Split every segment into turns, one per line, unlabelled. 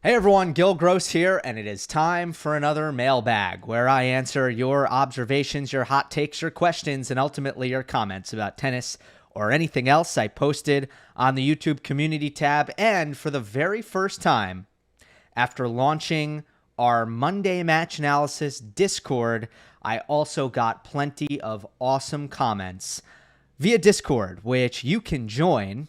Hey everyone, Gill Gross here, and it is time for another mailbag where I answer your observations, your hot takes, your questions, and ultimately your comments about tennis or anything else I posted on the YouTube community tab. And for the very first time, after launching our Monday match analysis Discord, I also got plenty of awesome comments via Discord, which you can join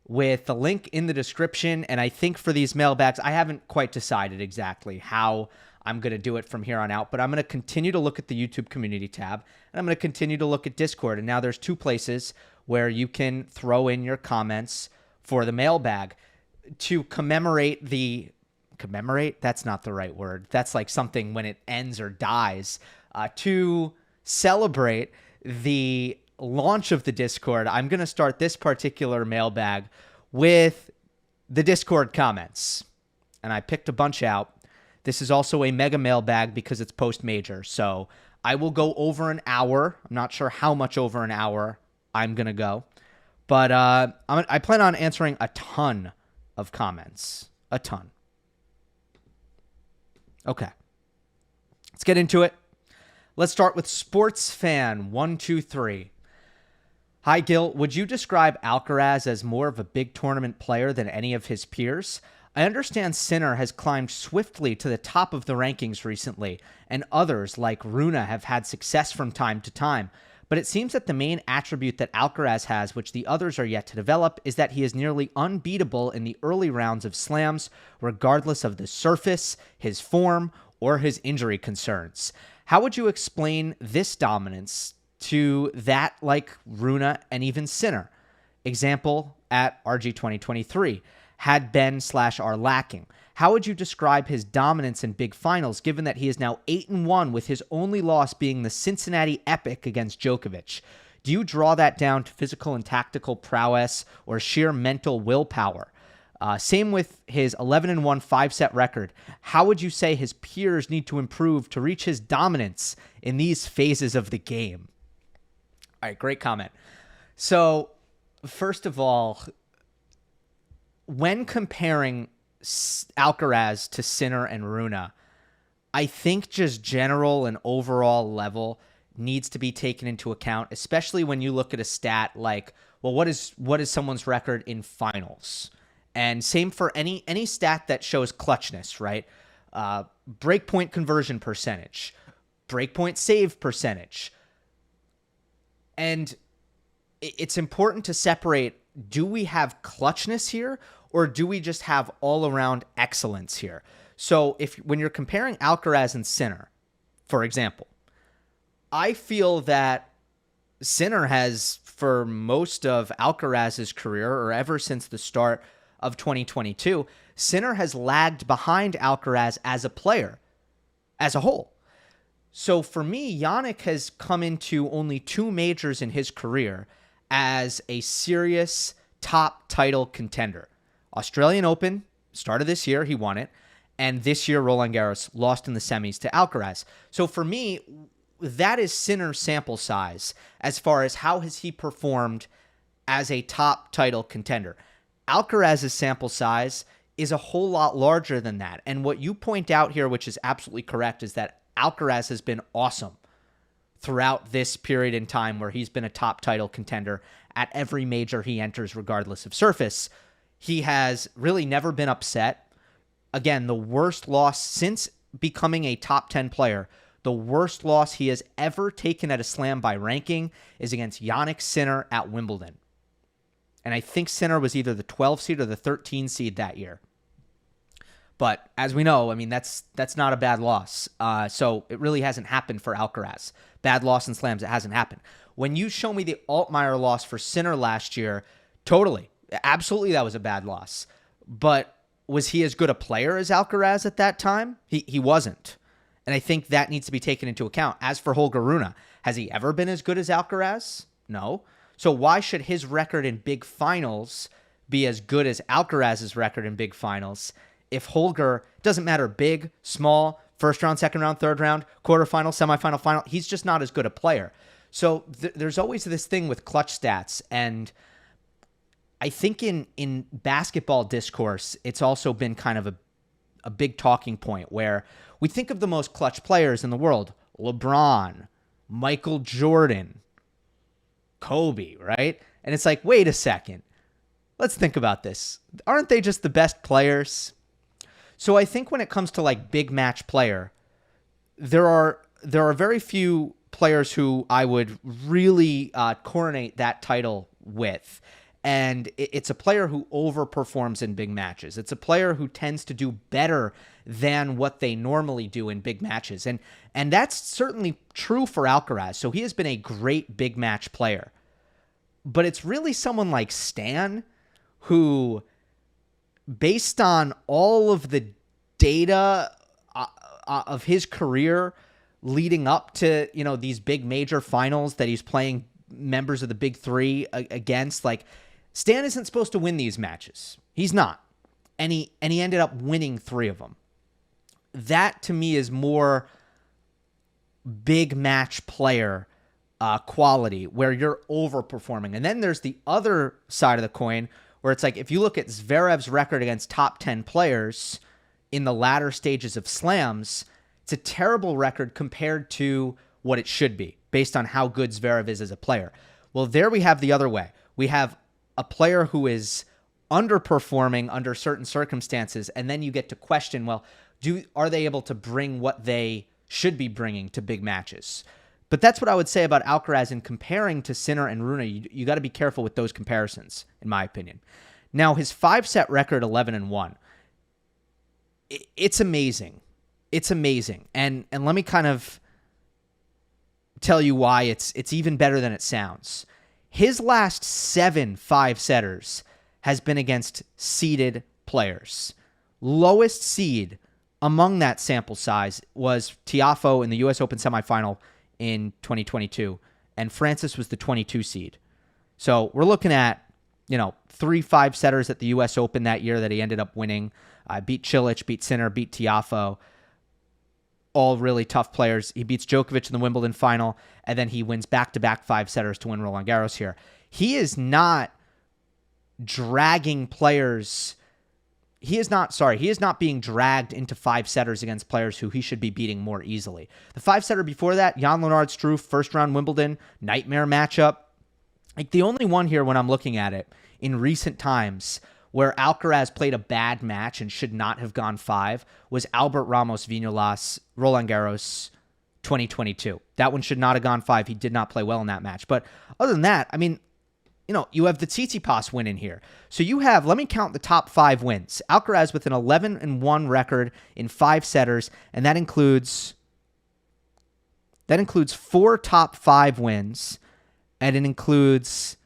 with the link in the description. And I think for these mailbags, I haven't quite decided exactly how I'm going to do it from here on out, but I'm going to continue to look at the YouTube community tab, and I'm going to continue to look at Discord. And now there's two places where you can throw in your comments for the mailbag to commemorate that's not the right word. That's like something when it ends or dies. To celebrate the launch of the Discord, I'm going to start this particular mailbag with the Discord comments. And I picked a bunch out. This is also a mega mailbag because it's post-major. So I will go over an hour. I'm not sure how much over an hour I'm going to go. But I plan on answering a ton of comments. A ton. Okay. Let's get into it. Let's start with SportsFan123. Hi, Gil. Would you describe Alcaraz as more of a big tournament player than any of his peers? I understand Sinner has climbed swiftly to the top of the rankings recently, and others like Rune have had success from time to time. But it seems that the main attribute that Alcaraz has, which the others are yet to develop, is that he is nearly unbeatable in the early rounds of slams, regardless of the surface, his form, or his injury concerns. How would you explain this dominance to that like Rune and even Sinner? Example at RG 2023 had Ben/are lacking. How would you describe his dominance in big finals, given that he is now 8-1 with his only loss being the Cincinnati Epic against Djokovic? Do you draw that down to physical and tactical prowess or sheer mental willpower? Same with his 11-1 5-set record. How would you say his peers need to improve to reach his dominance in these phases of the game? All right, great comment. So, first of all, when comparing Alcaraz to Sinner and Rune, I think just general and overall level needs to be taken into account, especially when you look at a stat like, well, what is someone's record in finals? And same for any stat that shows clutchness, right? Breakpoint conversion percentage, breakpoint save percentage. And it's important to separate, do we have clutchness here or do we just have all-around excellence here? So when you're comparing Alcaraz and Sinner, for example, I feel that Sinner has, for most of Alcaraz's career, or ever since the start of 2022, Sinner has lagged behind Alcaraz as a player, as a whole. So for me, Jannik has come into only 2 majors in his career as a serious top title contender. Australian Open, start of this year, he won it. And this year, Roland Garros lost in the semis to Alcaraz. So for me, that is Sinner's sample size as far as how has he performed as a top title contender. Alcaraz's sample size is a whole lot larger than that. And what you point out here, which is absolutely correct, is that Alcaraz has been awesome throughout this period in time where he's been a top title contender at every major he enters, regardless of surface. He has really never been upset. Again, the worst loss since becoming a top 10 player, the worst loss he has ever taken at a slam by ranking is against Jannik Sinner at Wimbledon. And I think Sinner was either the 12 seed or the 13 seed that year. But as we know, I mean, that's not a bad loss. So it really hasn't happened for Alcaraz. Bad loss in slams, it hasn't happened. When you show me the Altmaier loss for Sinner last year, totally, absolutely that was a bad loss. But was he as good a player as Alcaraz at that time? He wasn't. And I think that needs to be taken into account. As for Holger Rune, has he ever been as good as Alcaraz? No. So why should his record in big finals be as good as Alcaraz's record in big finals if Holger, doesn't matter, big, small, first round, second round, third round, quarterfinal, semifinal, final, he's just not as good a player. So there's always this thing with clutch stats. And I think in basketball discourse, it's also been kind of a big talking point where we think of the most clutch players in the world, LeBron, Michael Jordan, Kobe, right? And it's like, wait a second. Let's think about this. Aren't they just the best players? So I think when it comes to like big match player, there are very few players who I would really coronate that title with. And it's a player who overperforms in big matches. It's a player who tends to do better than what they normally do in big matches. And that's certainly true for Alcaraz. So he has been a great big match player. But it's really someone like Stan who, based on all of the data of his career leading up to, these big major finals that he's playing members of the big three against, like, Stan isn't supposed to win these matches. He's not. And he ended up winning 3 of them. That, to me, is more big match player quality, where you're overperforming. And then there's the other side of the coin, where it's like, if you look at Zverev's record against top 10 players in the latter stages of slams, it's a terrible record compared to what it should be, based on how good Zverev is as a player. Well, there we have the other way. We have a player who is underperforming under certain circumstances, and then you get to question, well, are they able to bring what they should be bringing to big matches? But that's what I would say about Alcaraz in comparing to Sinner and Rune. You got to be careful with those comparisons, in my opinion. Now, his 5-set record, 11-1, it's amazing. It's amazing. And let me kind of tell you why it's even better than it sounds. His last 7 5-setters has been against seeded players. Lowest seed among that sample size was Tiafoe in the U.S. Open semifinal in 2022, and Francis was the 22 seed. So we're looking at, 3 5-setters at the U.S. Open that year that he ended up winning. Beat Cilic, beat Sinner, beat Tiafoe. All really tough players. He beats Djokovic in the Wimbledon final, and then he wins back-to-back 5-setters to win Roland Garros here. He is not dragging players. He is not being dragged into 5-setters against players who he should be beating more easily. The 5-setter before that, Jan-Lennard Struff, first-round Wimbledon, nightmare matchup. Like, the only one here when I'm looking at it in recent times where Alcaraz played a bad match and should not have gone 5 was Albert Ramos Vinolas, Roland Garros 2022. That one should not have gone 5. He did not play well in that match. But other than that, I mean, you have the Tsitsipas win in here. So you have, let me count the top 5 wins. Alcaraz with an 11-1 record in 5-setters, and that includes 4 top 5 wins, and it includes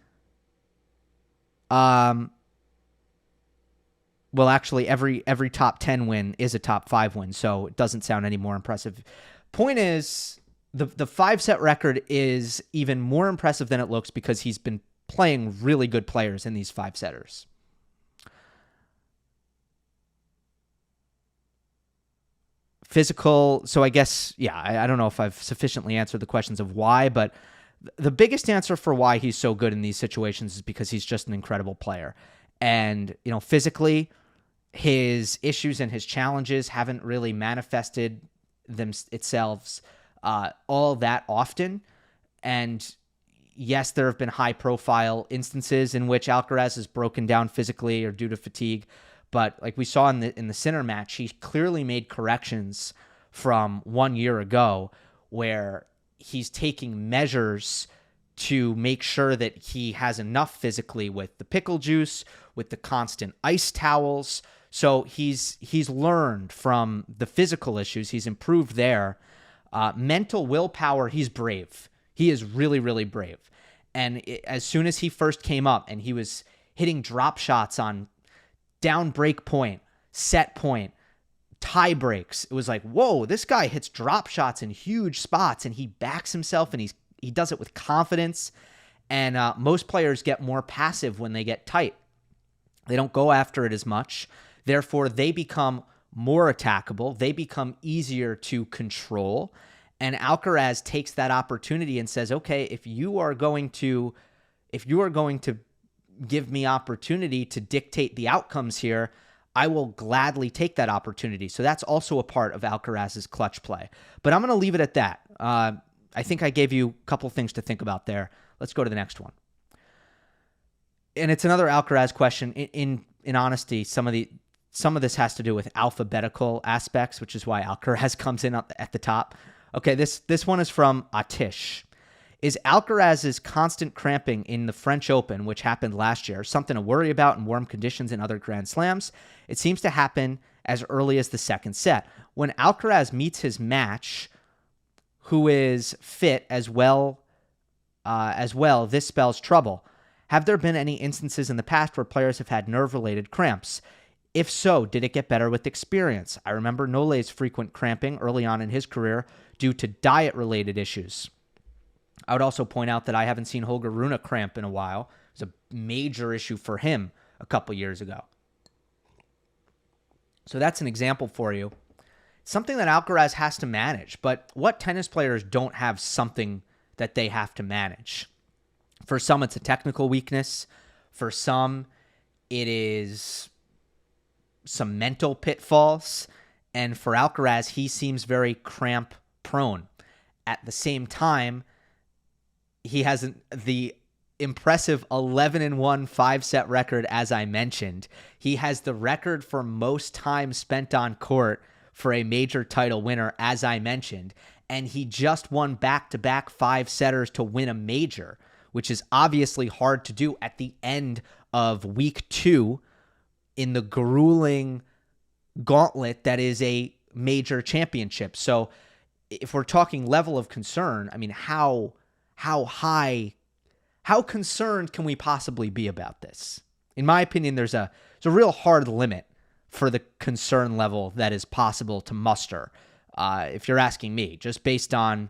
well, actually, every top 10 win is a top 5 win, so it doesn't sound any more impressive. Point is, the 5-set record is even more impressive than it looks because he's been playing really good players in these 5-setters. Physical, so I guess, I don't know if I've sufficiently answered the questions of why, but the biggest answer for why he's so good in these situations is because he's just an incredible player. And, physically, his issues and his challenges haven't really manifested themselves all that often. And yes, there have been high-profile instances in which Alcaraz is broken down physically or due to fatigue. But like we saw in the Sinner match, he clearly made corrections from 1 year ago where he's taking measures to make sure that he has enough physically with the pickle juice, with the constant ice towels. So he's learned from the physical issues. He's improved there. Mental willpower, he's brave. He is really, really brave. And as soon as he first came up and he was hitting drop shots on down break point, set point, tie breaks, it was like, whoa, this guy hits drop shots in huge spots and he backs himself and he does it with confidence. And most players get more passive when they get tight. They don't go after it as much. Therefore, they become more attackable. They become easier to control. And Alcaraz takes that opportunity and says, okay, if you are going to give me opportunity to dictate the outcomes here, I will gladly take that opportunity. So that's also a part of Alcaraz's clutch play. But I'm going to leave it at that. I think I gave you a couple things to think about there. Let's go to the next one. And it's another Alcaraz question. In honesty, some of this has to do with alphabetical aspects, which is why Alcaraz comes in at the top. Okay, this one is from Atish. Is Alcaraz's constant cramping in the French Open, which happened last year, something to worry about in warm conditions in other Grand Slams? It seems to happen as early as the second set. When Alcaraz meets his match, who is fit as well, this spells trouble. Have there been any instances in the past where players have had nerve-related cramps? If so, did it get better with experience? I remember Nole's frequent cramping early on in his career due to diet-related issues. I would also point out that I haven't seen Holger Rune cramp in a while. It was a major issue for him a couple years ago. So that's an example for you. Something that Alcaraz has to manage, but what tennis players don't have something that they have to manage? For some, it's a technical weakness. For some, it is some mental pitfalls. And for Alcaraz, he seems very cramp prone. At the same time, he has the impressive 11-1 5-set record, as I mentioned. He has the record for most time spent on court for a major title winner, as I mentioned. And he just won back-to-back 5-setters to win a major, which is obviously hard to do at the end of week 2 in the grueling gauntlet that is a major championship. So if we're talking level of concern, I mean, how concerned can we possibly be about this? In my opinion, there's a real hard limit for the concern level that is possible to muster, if you're asking me, just based on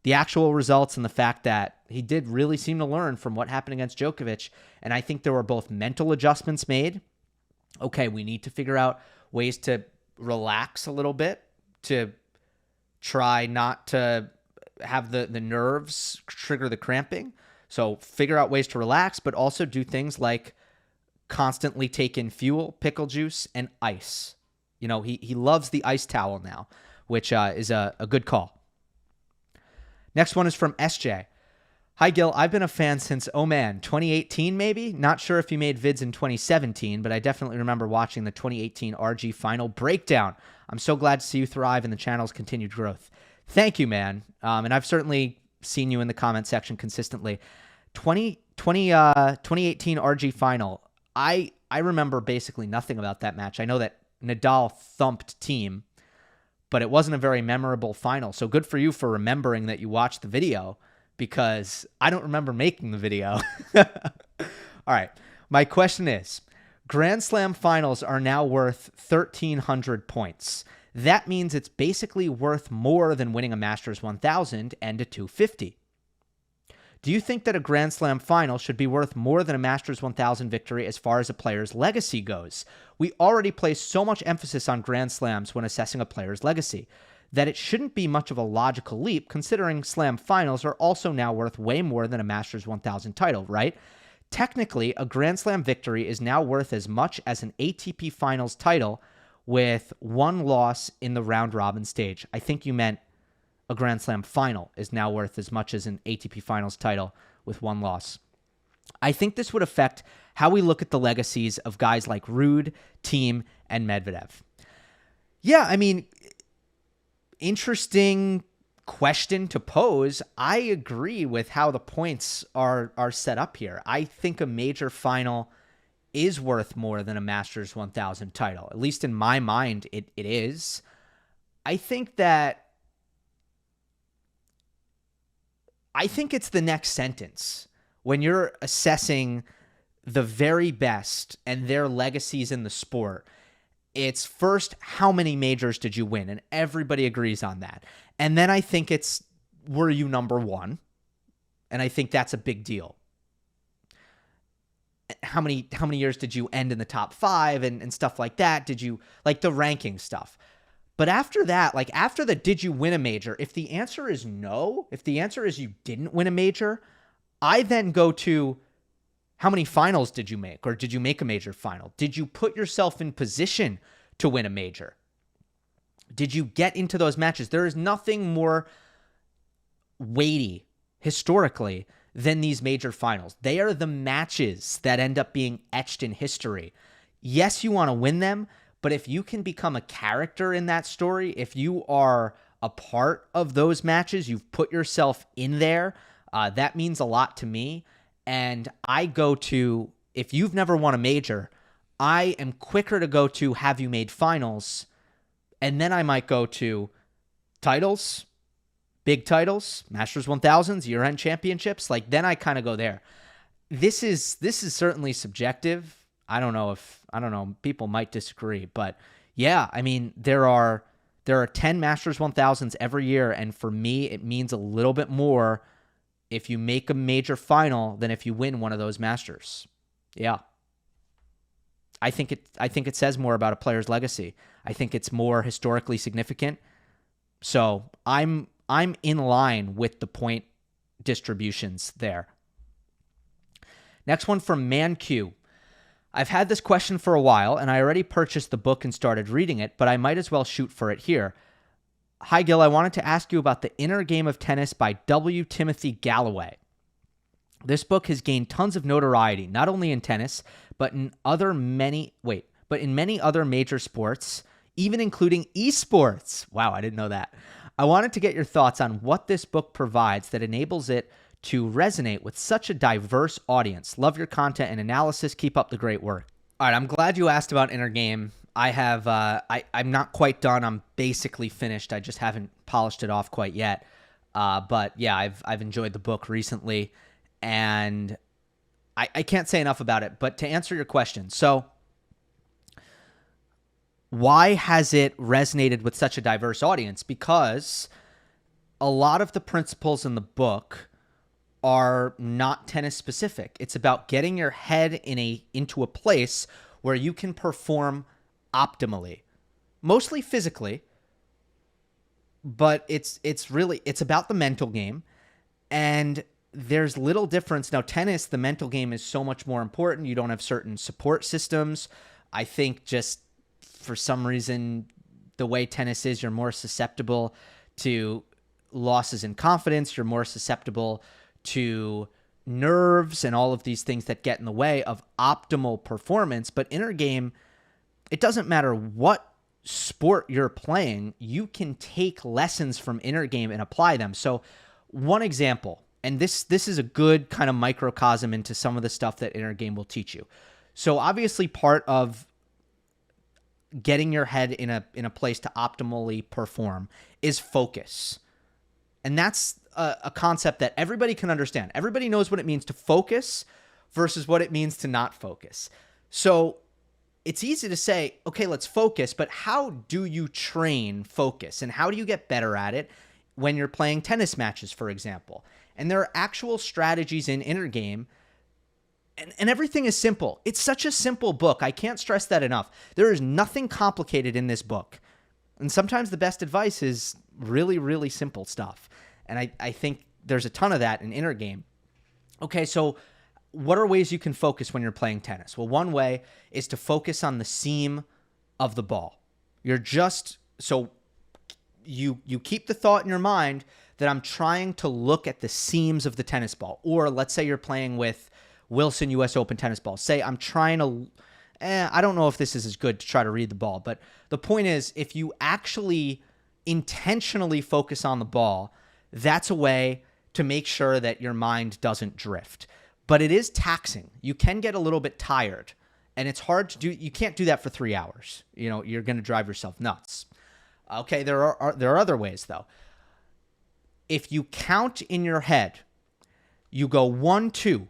the actual results and the fact that he did really seem to learn from what happened against Djokovic. And I think there were both mental adjustments made. Okay, we need to figure out ways to relax a little bit, to try not to have the nerves trigger the cramping. So figure out ways to relax, but also do things like constantly take in fuel, pickle juice, and ice. You know, he loves the ice towel now, which is a good call. Next one is from SJ. Hi, Gill. I've been a fan since, 2018 maybe? Not sure if you made vids in 2017, but I definitely remember watching the 2018 RG final breakdown. I'm so glad to see you thrive in the channel's continued growth. Thank you, man. And I've certainly seen you in the comment section consistently. 2018 RG final. I remember basically nothing about that match. I know that Nadal thumped Thiem, but it wasn't a very memorable final. So good for you for remembering that you watched the video, because I don't remember making the video. All right. My question is, Grand Slam finals are now worth 1,300 points. That means it's basically worth more than winning a Masters 1000 and a 250. Do you think that a Grand Slam final should be worth more than a Masters 1000 victory as far as a player's legacy goes? We already place so much emphasis on Grand Slams when assessing a player's legacy that it shouldn't be much of a logical leap, considering Slam finals are also now worth way more than a Masters 1000 title, right? Technically, a Grand Slam victory is now worth as much as an ATP Finals title with one loss in the round-robin stage. I think you meant a Grand Slam final is now worth as much as an ATP Finals title with one loss. I think this would affect how we look at the legacies of guys like Ruud, Thiem, and Medvedev. Yeah, I mean, interesting question to pose. I agree with how the points are set up here. I think a major final is worth more than a Masters 1000 title. At least in my mind, it is. I think it's the next sentence. When you're assessing the very best and their legacies in the sport, it's first, how many majors did you win? And everybody agrees on that. And then I think it's, were you number one? And I think that's a big deal. How many years did you end in the top 5 and stuff like that? Did you, like, the ranking stuff? But after that, like after the did you win a major, if the answer is no, if the answer is you didn't win a major, I then go to How many finals did you make? Or did you make a major final? Did you put yourself in position to win a major? Did you get into those matches? There is nothing more weighty historically than these major finals. They are the matches that end up being etched in history. Yes, you want to win them, but if you can become a character in that story, if you are a part of those matches, you've put yourself in there, that means a lot to me. And I go to, if you've never won a major, I am quicker to go to, have you made finals? And then I might go to titles, big titles, Masters 1000s, year-end championships. Like, then I kind of go there. This is certainly subjective. I don't know. People might disagree, but yeah, I mean, there are 10 Masters 1000s every year. And for me, it means a little bit more if you make a major final than if you win one of those Masters. Yeah. I think it says more about a player's legacy. I think it's more historically significant. So I'm in line with the point distributions there. Next one from ManQ. I've had this question for a while, and I already purchased the book and started reading it, but I might as well shoot for it here. Hi, Gill. I wanted to ask you about The Inner Game of Tennis by W. Timothy Galloway. This book has gained tons of notoriety, not only in tennis, but in many other major sports, even including esports. Wow, I didn't know that. I wanted to get your thoughts on what this book provides that enables it to resonate with such a diverse audience. Love your content and analysis. Keep up the great work. All right, I'm glad you asked about Inner Game. I have, I'm not quite done. I'm basically finished. I just haven't polished it off quite yet. But yeah, I've enjoyed the book recently, and I can't say enough about it. But to answer your question, so why has it resonated with such a diverse audience? Because a lot of the principles in the book are not tennis specific. It's about getting your head into a place where you can perform optimally, mostly physically, but it's about the mental game. And there's little difference. Now, tennis, the mental game is so much more important. You don't have certain support systems. I think just for some reason, the way tennis is, you're more susceptible to losses in confidence. You're more susceptible to nerves and all of these things that get in the way of optimal performance. But Inner Game, it doesn't matter what sport you're playing, you can take lessons from Inner Game and apply them. So one example, and this is a good kind of microcosm into some of the stuff that Inner Game will teach you. So obviously part of getting your head in a place to optimally perform is focus. And that's a concept that everybody can understand. Everybody knows what it means to focus versus what it means to not focus. So it's easy to say, okay, let's focus, but how do you train focus? And how do you get better at it when you're playing tennis matches, for example? And there are actual strategies in Inner Game, and everything is simple. It's such a simple book. I can't stress that enough. There is nothing complicated in this book. And sometimes the best advice is really, really simple stuff. And I think there's a ton of that in Inner Game. Okay, so what are ways you can focus when you're playing tennis? Well, one way is to focus on the seam of the ball. You keep the thought in your mind that I'm trying to look at the seams of the tennis ball. Or let's say you're playing with Wilson US Open tennis ball. Say I'm trying to, I don't know if this is as good to try to read the ball, but the point is, if you actually intentionally focus on the ball, that's a way to make sure that your mind doesn't drift. But it is taxing. You can get a little bit tired, and it's hard to do. You can't do that for 3 hours. You know, you're going to drive yourself nuts. Okay, there are other ways, though. If you count in your head, you go 1, 2.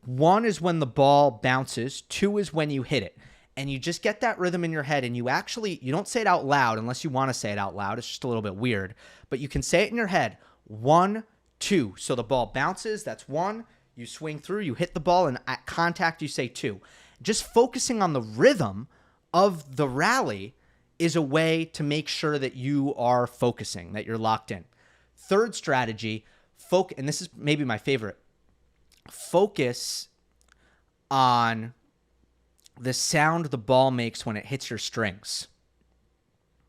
1 is when the ball bounces. 2 is when you hit it. And you just get that rhythm in your head, and you don't say it out loud unless you want to say it out loud. It's just a little bit weird. But you can say it in your head. 1, 2. So the ball bounces. That's 1. You swing through. You hit the ball, and at contact, you say 2. Just focusing on the rhythm of the rally is a way to make sure that you are focusing, that you're locked in. Third strategy, and this is maybe my favorite, focus on the sound the ball makes when it hits your strings.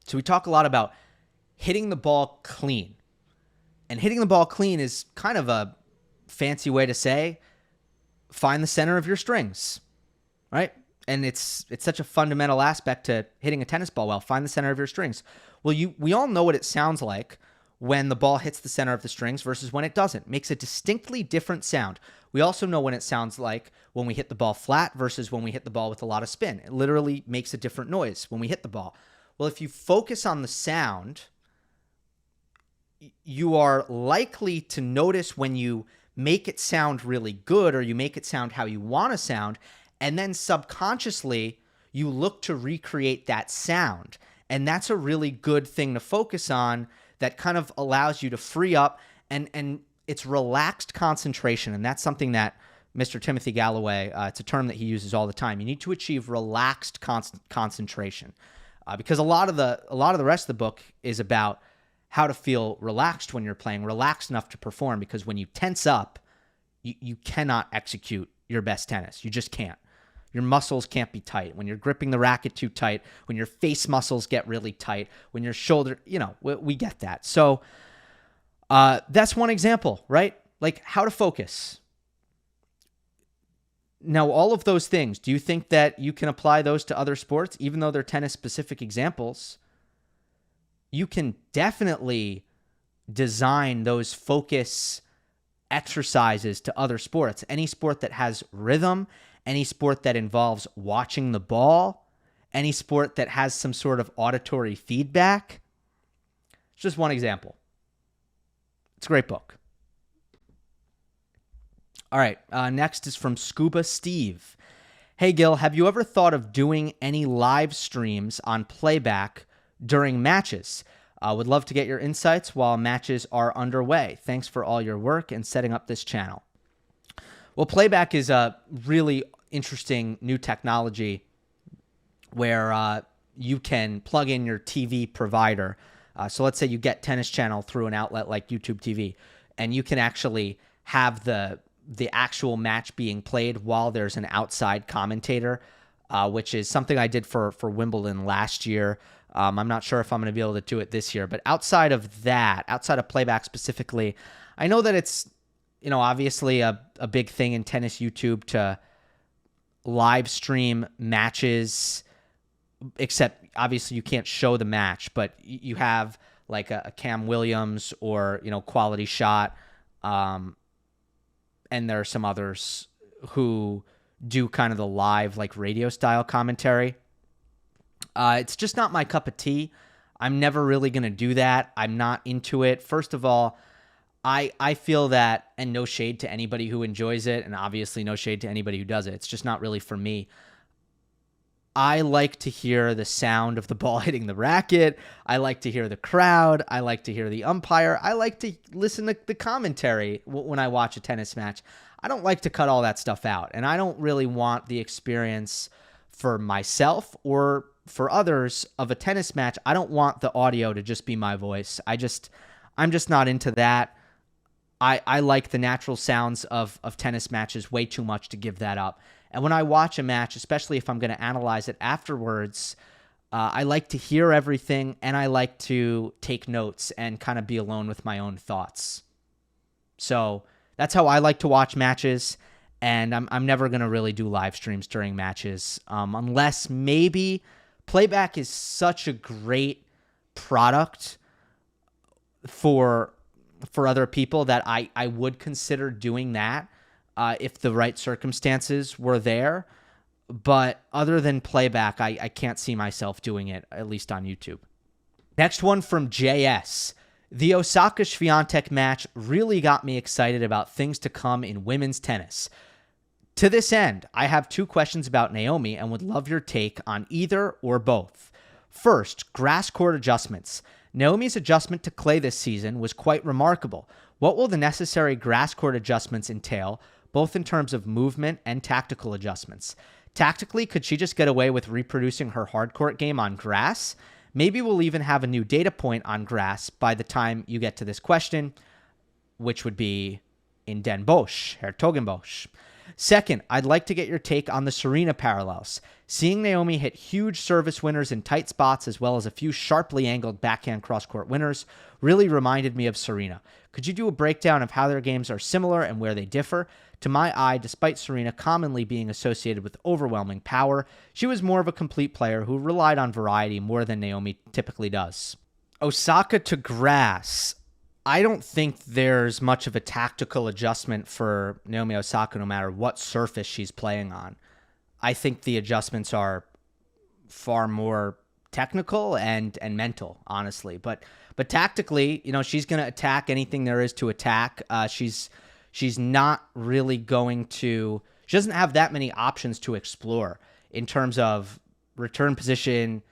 So we talk a lot about hitting the ball clean. And hitting the ball clean is kind of a fancy way to say find the center of your strings, right? And it's such a fundamental aspect to hitting a tennis ball well. Find the center of your strings. Well, we all know what it sounds like when the ball hits the center of the strings versus when it doesn't. It makes a distinctly different sound. We also know when it sounds like when we hit the ball flat versus when we hit the ball with a lot of spin. It literally makes a different noise when we hit the ball. Well, if you focus on the sound, you are likely to notice when you make it sound really good or you make it sound how you want to sound, and then subconsciously you look to recreate that sound. And that's a really good thing to focus on that kind of allows you to free up, and it's relaxed concentration. And that's something that Mr. Timothy Galloway, it's a term that he uses all the time. You need to achieve relaxed concentration because a lot of the rest of the book is about how to feel relaxed when you're playing, relaxed enough to perform, because when you tense up, you cannot execute your best tennis. You just can't. Your muscles can't be tight. When you're gripping the racket too tight, when your face muscles get really tight, when your shoulder, we get that. So that's one example, right? Like how to focus. Now, all of those things, do you think that you can apply those to other sports, even though they're tennis-specific examples? You can definitely design those focus exercises to other sports. Any sport that has rhythm, any sport that involves watching the ball, any sport that has some sort of auditory feedback. It's just one example. It's a great book. All right, next is from Scuba Steve. Hey, Gill, have you ever thought of doing any live streams on playback during matches? Would love to get your insights while matches are underway. Thanks for all your work and setting up this channel. Well, playback is a really interesting new technology where you can plug in your TV provider. So let's say you get Tennis Channel through an outlet like YouTube TV, and you can actually have the actual match being played while there's an outside commentator, which is something I did for Wimbledon last year. I'm not sure if I'm going to be able to do it this year, but outside of that, outside of playback specifically, I know that it's, obviously a big thing in tennis YouTube to live stream matches, except obviously you can't show the match, but you have like a Cam Williams or, Quality Shot. And there are some others who do kind of the live, like radio style commentary. It's just not my cup of tea. I'm never really going to do that. I'm not into it. First of all, I feel that, and no shade to anybody who enjoys it, and obviously no shade to anybody who does it. It's just not really for me. I like to hear the sound of the ball hitting the racket. I like to hear the crowd. I like to hear the umpire. I like to listen to the commentary when I watch a tennis match. I don't like to cut all that stuff out, and I don't really want the experience for myself or for others of a tennis match. I don't want the audio to just be my voice. I'm just not into that. I like the natural sounds of tennis matches way too much to give that up. And when I watch a match, especially if I'm going to analyze it afterwards, I like to hear everything, and I like to take notes and kind of be alone with my own thoughts. So that's how I like to watch matches, and I'm never going to really do live streams during matches, unless maybe playback is such a great product for other people that I would consider doing that if the right circumstances were there. But other than playback, I can't see myself doing it, at least on YouTube. Next one from JS. The Osaka-Swiatek match really got me excited about things to come in women's tennis. To this end, I have two questions about Naomi and would love your take on either or both. First, grass court adjustments. Naomi's adjustment to clay this season was quite remarkable. What will the necessary grass court adjustments entail, both in terms of movement and tactical adjustments? Tactically, could she just get away with reproducing her hard court game on grass? Maybe we'll even have a new data point on grass by the time you get to this question, which would be in Den Bosch, Hertogenbosch. Second, I'd like to get your take on the Serena parallels. Seeing Naomi hit huge service winners in tight spots as well as a few sharply angled backhand cross-court winners really reminded me of Serena. Could you do a breakdown of how their games are similar and where they differ? To my eye, despite Serena commonly being associated with overwhelming power, she was more of a complete player who relied on variety more than Naomi typically does. Osaka to Grass. I don't think there's much of a tactical adjustment for Naomi Osaka no matter what surface she's playing on. I think the adjustments are far more technical and mental, honestly. But tactically, she's going to attack anything there is to attack. She's not really going to. She doesn't have that many options to explore in terms of return position,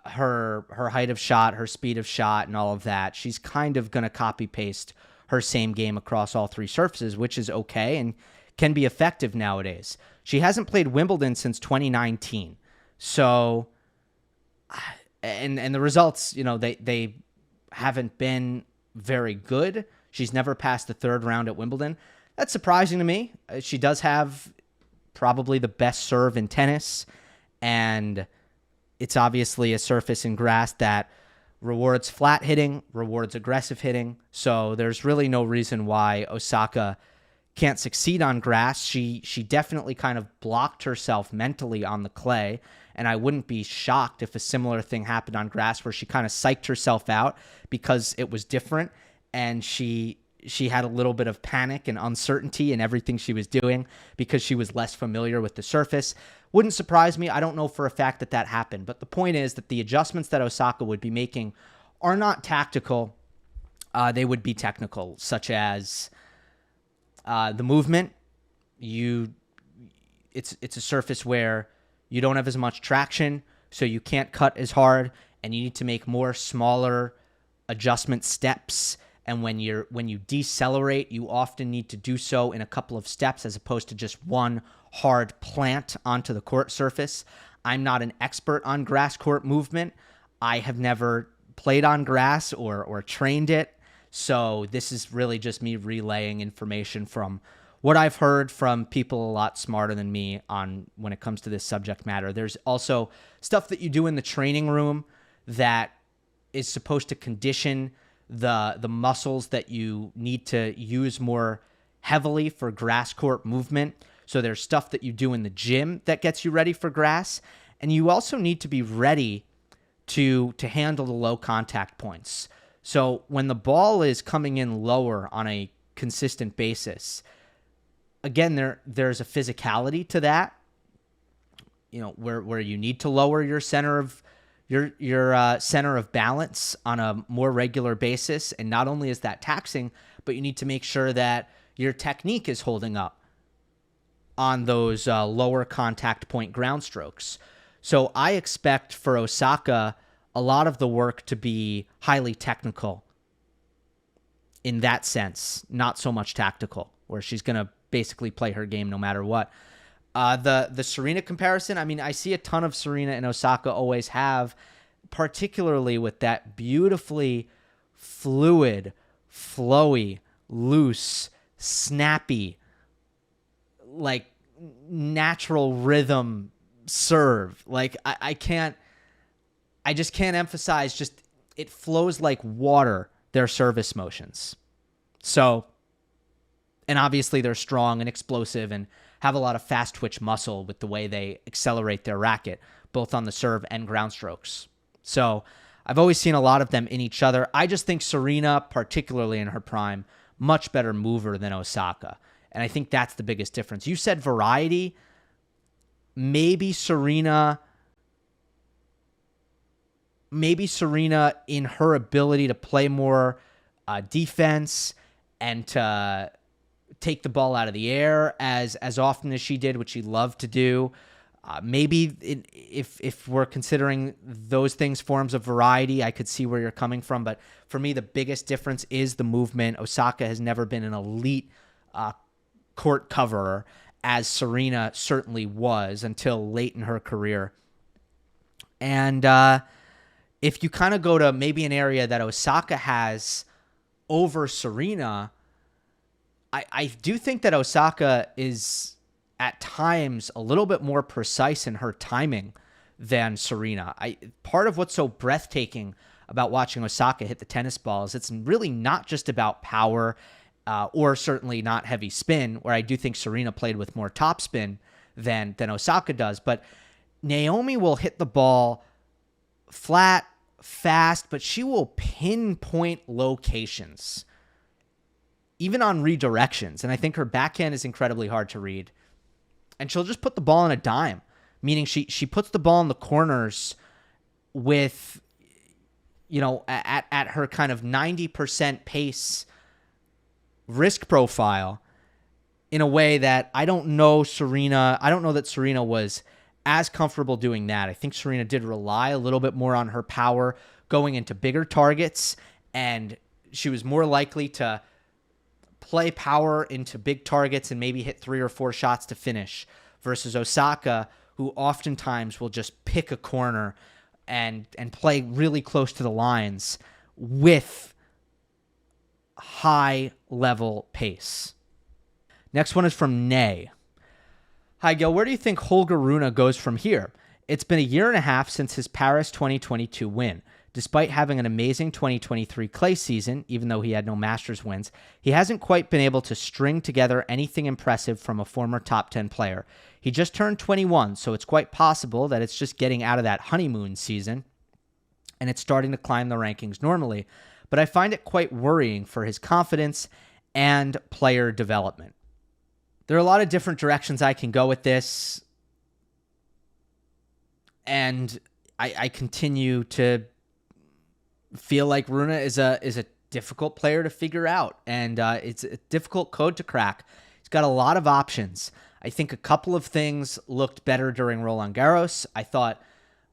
her height of shot, her speed of shot, and all of that. She's kind of going to copy paste her same game across all three surfaces, which is okay and can be effective nowadays. She hasn't played Wimbledon since 2019. So, and the results, they haven't been very good. She's never passed the third round at Wimbledon. That's surprising to me. She does have probably the best serve in tennis, and it's obviously a surface in grass that rewards flat hitting, rewards aggressive hitting. So there's really no reason why Osaka can't succeed on grass. She definitely kind of blocked herself mentally on the clay, and I wouldn't be shocked if a similar thing happened on grass where she kind of psyched herself out because it was different, and she had a little bit of panic and uncertainty in everything she was doing because she was less familiar with the surface. Wouldn't surprise me. I don't know for a fact that happened, but the point is that the adjustments that Osaka would be making are not tactical. They would be technical, such as the movement. It's a surface where you don't have as much traction, so you can't cut as hard, and you need to make more smaller adjustment steps. And when you decelerate, you often need to do so in a couple of steps as opposed to just one hard plant onto the court surface. I'm not an expert on grass court movement. I have never played on grass or trained it. So this is really just me relaying information from what I've heard from people a lot smarter than me on when it comes to this subject matter. There's also stuff that you do in the training room that is supposed to condition the muscles that you need to use more heavily for grass court movement. So there's stuff that you do in the gym that gets you ready for grass. And you also need to be ready to handle the low contact points. So when the ball is coming in lower on a consistent basis, again, there's a physicality to that, where you need to lower your center of your center of balance on a more regular basis. And not only is that taxing, but you need to make sure that your technique is holding up on those lower contact point ground strokes. So I expect for Osaka a lot of the work to be highly technical in that sense, not so much tactical, where she's going to basically play her game no matter what. The Serena comparison, I see a ton of Serena and Osaka always have, particularly with that beautifully fluid, flowy, loose, snappy, like natural rhythm serve. Like I just can't emphasize, just it flows like water, their service motions. So, and obviously they're strong and explosive and have a lot of fast twitch muscle with the way they accelerate their racket, both on the serve and ground strokes. So I've always seen a lot of them in each other. I just think Serena, particularly in her prime, much better mover than Osaka. And I think that's the biggest difference. You said variety. Maybe Serena in her ability to play more defense and to take the ball out of the air as often as she did, which she loved to do. If we're considering those things forms of variety, I could see where you're coming from. But for me, the biggest difference is the movement. Osaka has never been an elite court coverer, as Serena certainly was until late in her career. And if you kind of go to maybe an area that Osaka has over Serena, I do think that Osaka is at times a little bit more precise in her timing than Serena. Part of what's so breathtaking about watching Osaka hit the tennis ball is it's really not just about power or certainly not heavy spin, where I do think Serena played with more topspin than Osaka does. But Naomi will hit the ball flat, fast, but she will pinpoint locations, even on redirections. And I think her backhand is incredibly hard to read. And she'll just put the ball on a dime, meaning she puts the ball in the corners with, at her kind of 90% pace risk profile in a way that I don't know that Serena was as comfortable doing that. I think Serena did rely a little bit more on her power going into bigger targets, and she was more likely to play power into big targets and maybe hit 3 or 4 shots to finish, versus Osaka, who oftentimes will just pick a corner and play really close to the lines with high level pace. Next one is from Nay. Hi, Gil. Where do you think Holger Rune goes from here? It's been a year and a half since his Paris 2022 win. Despite having an amazing 2023 clay season, even though he had no Masters wins, he hasn't quite been able to string together anything impressive from a former top 10 player. He just turned 21, so it's quite possible that it's just getting out of that honeymoon season and it's starting to climb the rankings normally. But I find it quite worrying for his confidence and player development. There are a lot of different directions I can go with this, and I continue to feel like Rune is a difficult player to figure out, and it's a difficult code to crack. He's got a lot of options. I think a couple of things looked better during Roland Garros. I thought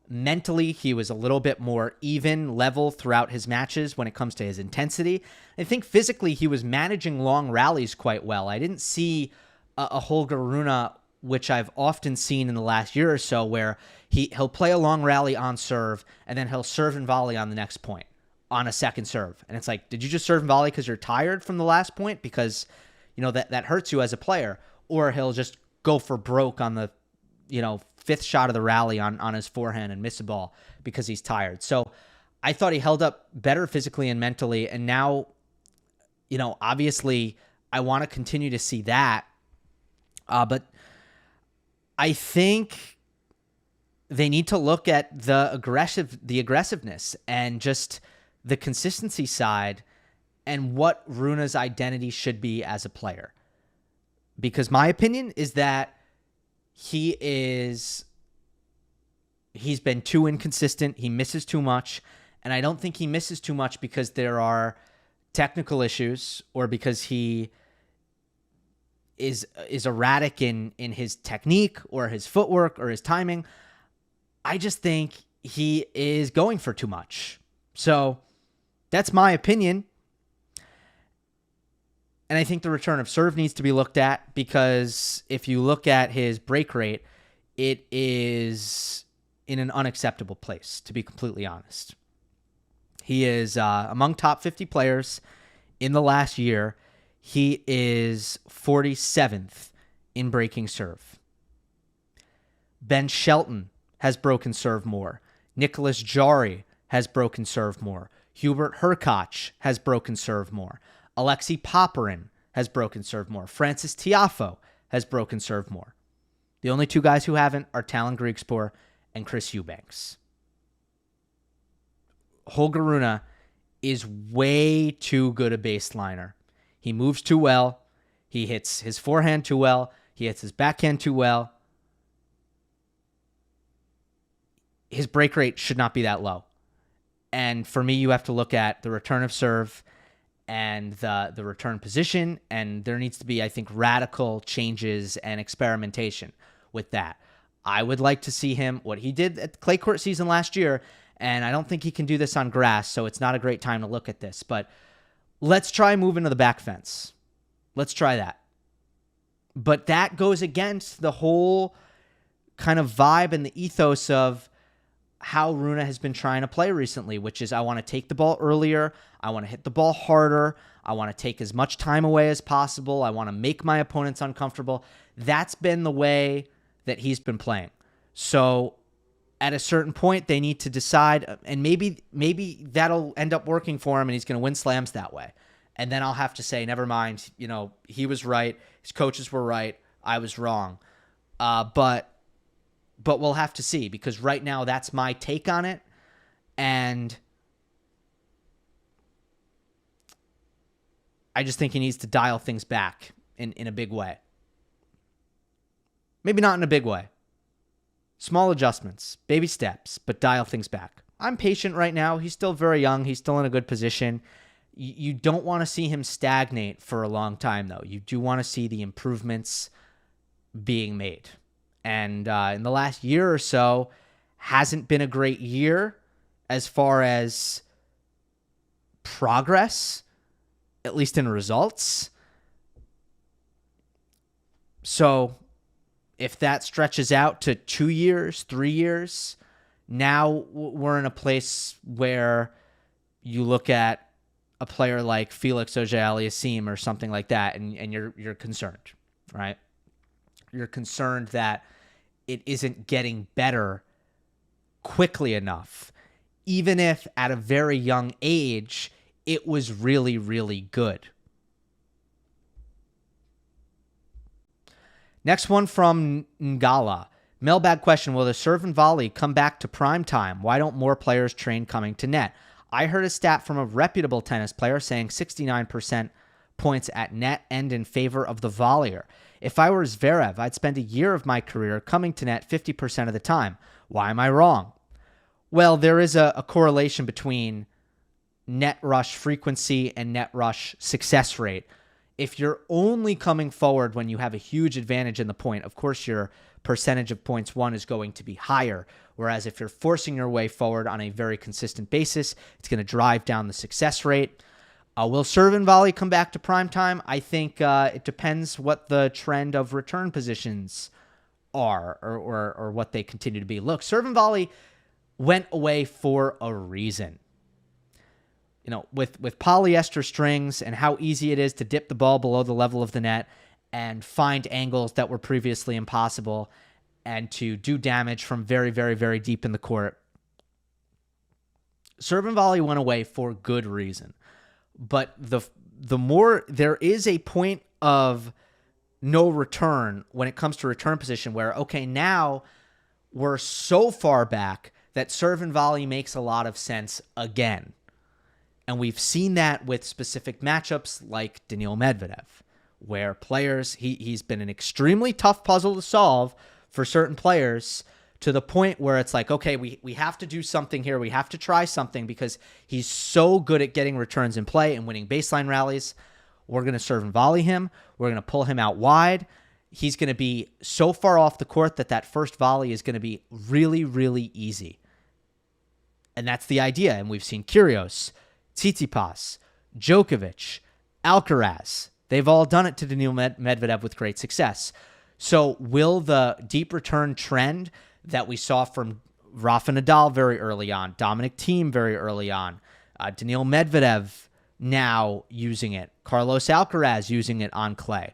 mentally he was a little bit more even, level throughout his matches when it comes to his intensity. I think physically he was managing long rallies quite well. I didn't see a Holger Rune, which I've often seen in the last year or so, where he'll play a long rally on serve, and then he'll serve and volley on the next point on a second serve. And it's like, did you just serve and volley because you're tired from the last point? Because, that hurts you as a player. Or he'll just go for broke on the, 5th shot of the rally on his forehand and miss a ball because he's tired. So I thought he held up better physically and mentally. And now, obviously I want to continue to see that. But I think they need to look at the aggressiveness and just the consistency side and what Rune's identity should be as a player. Because my opinion is that he's been too inconsistent. He misses too much. And I don't think he misses too much because there are technical issues or because he is erratic in his technique or his footwork or his timing. I just think he is going for too much. So that's my opinion. And I think the return of serve needs to be looked at, because if you look at his break rate, it is in an unacceptable place, to be completely honest. He is among top 50 players in the last year. He is 47th in breaking serve. Ben Shelton has broken serve more. Nicholas Jarry has broken serve more. Hubert Hurkacz has broken serve more. Alexei Popyrin has broken serve more. Francis Tiafoe has broken serve more. The only 2 guys who haven't are Talon Griekspoor and Chris Eubanks. Holger Rune is way too good a baseliner. He moves too well. He hits his forehand too well. He hits his backhand too well. His break rate should not be that low. And for me, you have to look at the return of serve and the return position, and there needs to be, I think, radical changes and experimentation with that. I would like to see him, what he did at the clay court season last year, and I don't think he can do this on grass, so it's not a great time to look at this, but let's try moving to the back fence. Let's try that. But that goes against the whole kind of vibe and the ethos of how Rune has been trying to play recently, which is I want to take the ball earlier. I want to hit the ball harder. I want to take as much time away as possible. I want to make my opponents uncomfortable. That's been the way that he's been playing. So at a certain point, they need to decide, and maybe that'll end up working for him and he's going to win slams that way. And then I'll have to say, never mind, he was right. His coaches were right. I was wrong. But we'll have to see, because right now that's my take on it. And I just think he needs to dial things back in a big way. Maybe not in a big way. Small adjustments, baby steps, but dial things back. I'm patient right now. He's still very young. He's still in a good position. You don't want to see him stagnate for a long time, though. You do want to see the improvements being made. And in the last year or so, hasn't been a great year as far as progress, at least in results. So if that stretches out to 2 years, 3 years, now we're in a place where you look at a player like Felix Auger-Aliassime or something like that, and you're concerned, right? You're concerned that it isn't getting better quickly enough, even if at a very young age it was really, really good. Next one from Ngala. Mailbag question, will the serve and volley come back to prime time? Why don't more players train coming to net? I heard a stat from a reputable tennis player saying 69% points at net end in favor of the volleyer. If I were Zverev, I'd spend a year of my career coming to net 50% of the time. Why am I wrong? Well, there is a correlation between net rush frequency and net rush success rate. If you're only coming forward when you have a huge advantage in the point, of course your percentage of points won is going to be higher. Whereas if you're forcing your way forward on a very consistent basis, it's going to drive down the success rate. Will serve and volley come back to prime time? I think it depends what the trend of return positions are or what they continue to be. Look, serve and volley went away for a reason. With polyester strings and how easy it is to dip the ball below the level of the net and find angles that were previously impossible and to do damage from very, very, very deep in the court. Serve and volley went away for good reason. But the more there is a point of no return when it comes to return position where, okay, now we're so far back that serve and volley makes a lot of sense again. And we've seen that with specific matchups like Daniil Medvedev, where players, he's been an extremely tough puzzle to solve for certain players, to the point where it's like, okay, we have to do something here. We have to try something because he's so good at getting returns in play and winning baseline rallies. We're going to serve and volley him. We're going to pull him out wide. He's going to be so far off the court that first volley is going to be really, really easy. And that's the idea. And we've seen Kyrgios, Tsitsipas, Djokovic, Alcaraz. They've all done it to Daniil Medvedev with great success. So will the deep return trend that we saw from Rafa Nadal very early on, Dominic Thiem very early on, Daniil Medvedev now using it, Carlos Alcaraz using it on clay,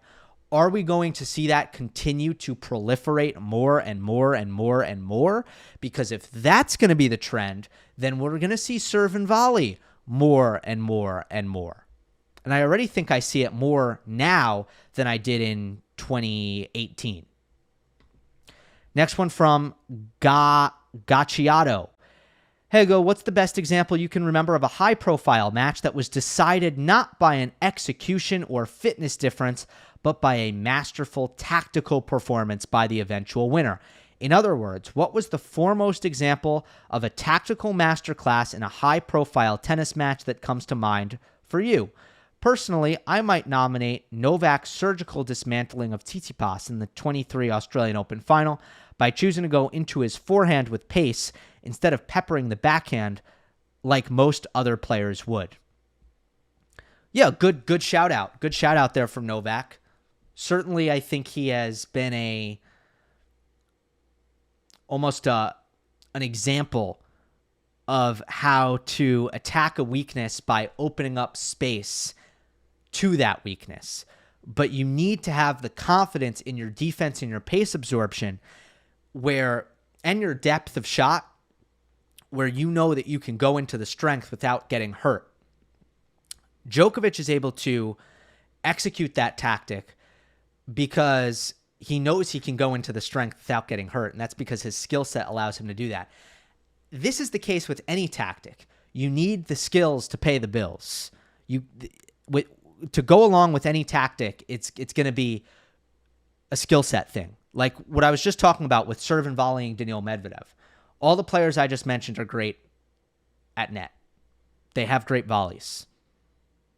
are we going to see that continue to proliferate more and more and more and more? Because if that's going to be the trend, then we're going to see serve and volley more and more and more. And I already think I see it more now than I did in 2018. Next one from Gacciato. Hey, what's the best example you can remember of a high-profile match that was decided not by an execution or fitness difference, but by a masterful tactical performance by the eventual winner? In other words, what was the foremost example of a tactical masterclass in a high-profile tennis match that comes to mind for you? Personally, I might nominate Novak's surgical dismantling of Tsitsipas in the 23 Australian Open final by choosing to go into his forehand with pace instead of peppering the backhand like most other players would. Yeah, good shout out. Good shout out there from Novak. Certainly, I think he has been almost a an example of how to attack a weakness by opening up space to that weakness. But you need to have the confidence in your defense and your pace absorption and your depth of shot, where you know that you can go into the strength without getting hurt. Djokovic is able to execute that tactic because he knows he can go into the strength without getting hurt, and that's because his skill set allows him to do that. This is the case with any tactic. You need the skills to pay the bills. To go along with any tactic, it's going to be a skill set thing. Like what I was just talking about with serve and volleying Daniil Medvedev. All the players I just mentioned are great at net. They have great volleys.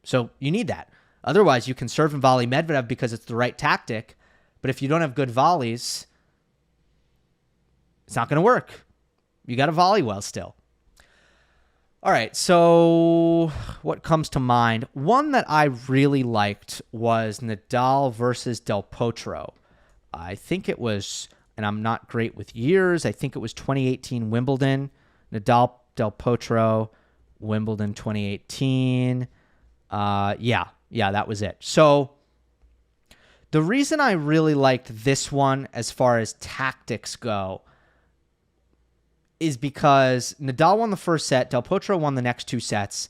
So you need that. Otherwise, you can serve and volley Medvedev because it's the right tactic, but if you don't have good volleys, it's not going to work. You got to volley well still. All right, so what comes to mind? One that I really liked was Nadal versus Del Potro. I think it was, and I'm not great with years, I think it was 2018 Wimbledon. Nadal, Del Potro, Wimbledon 2018. Yeah, that was it. So the reason I really liked this one as far as tactics go is because Nadal won the first set, Del Potro won the next two sets.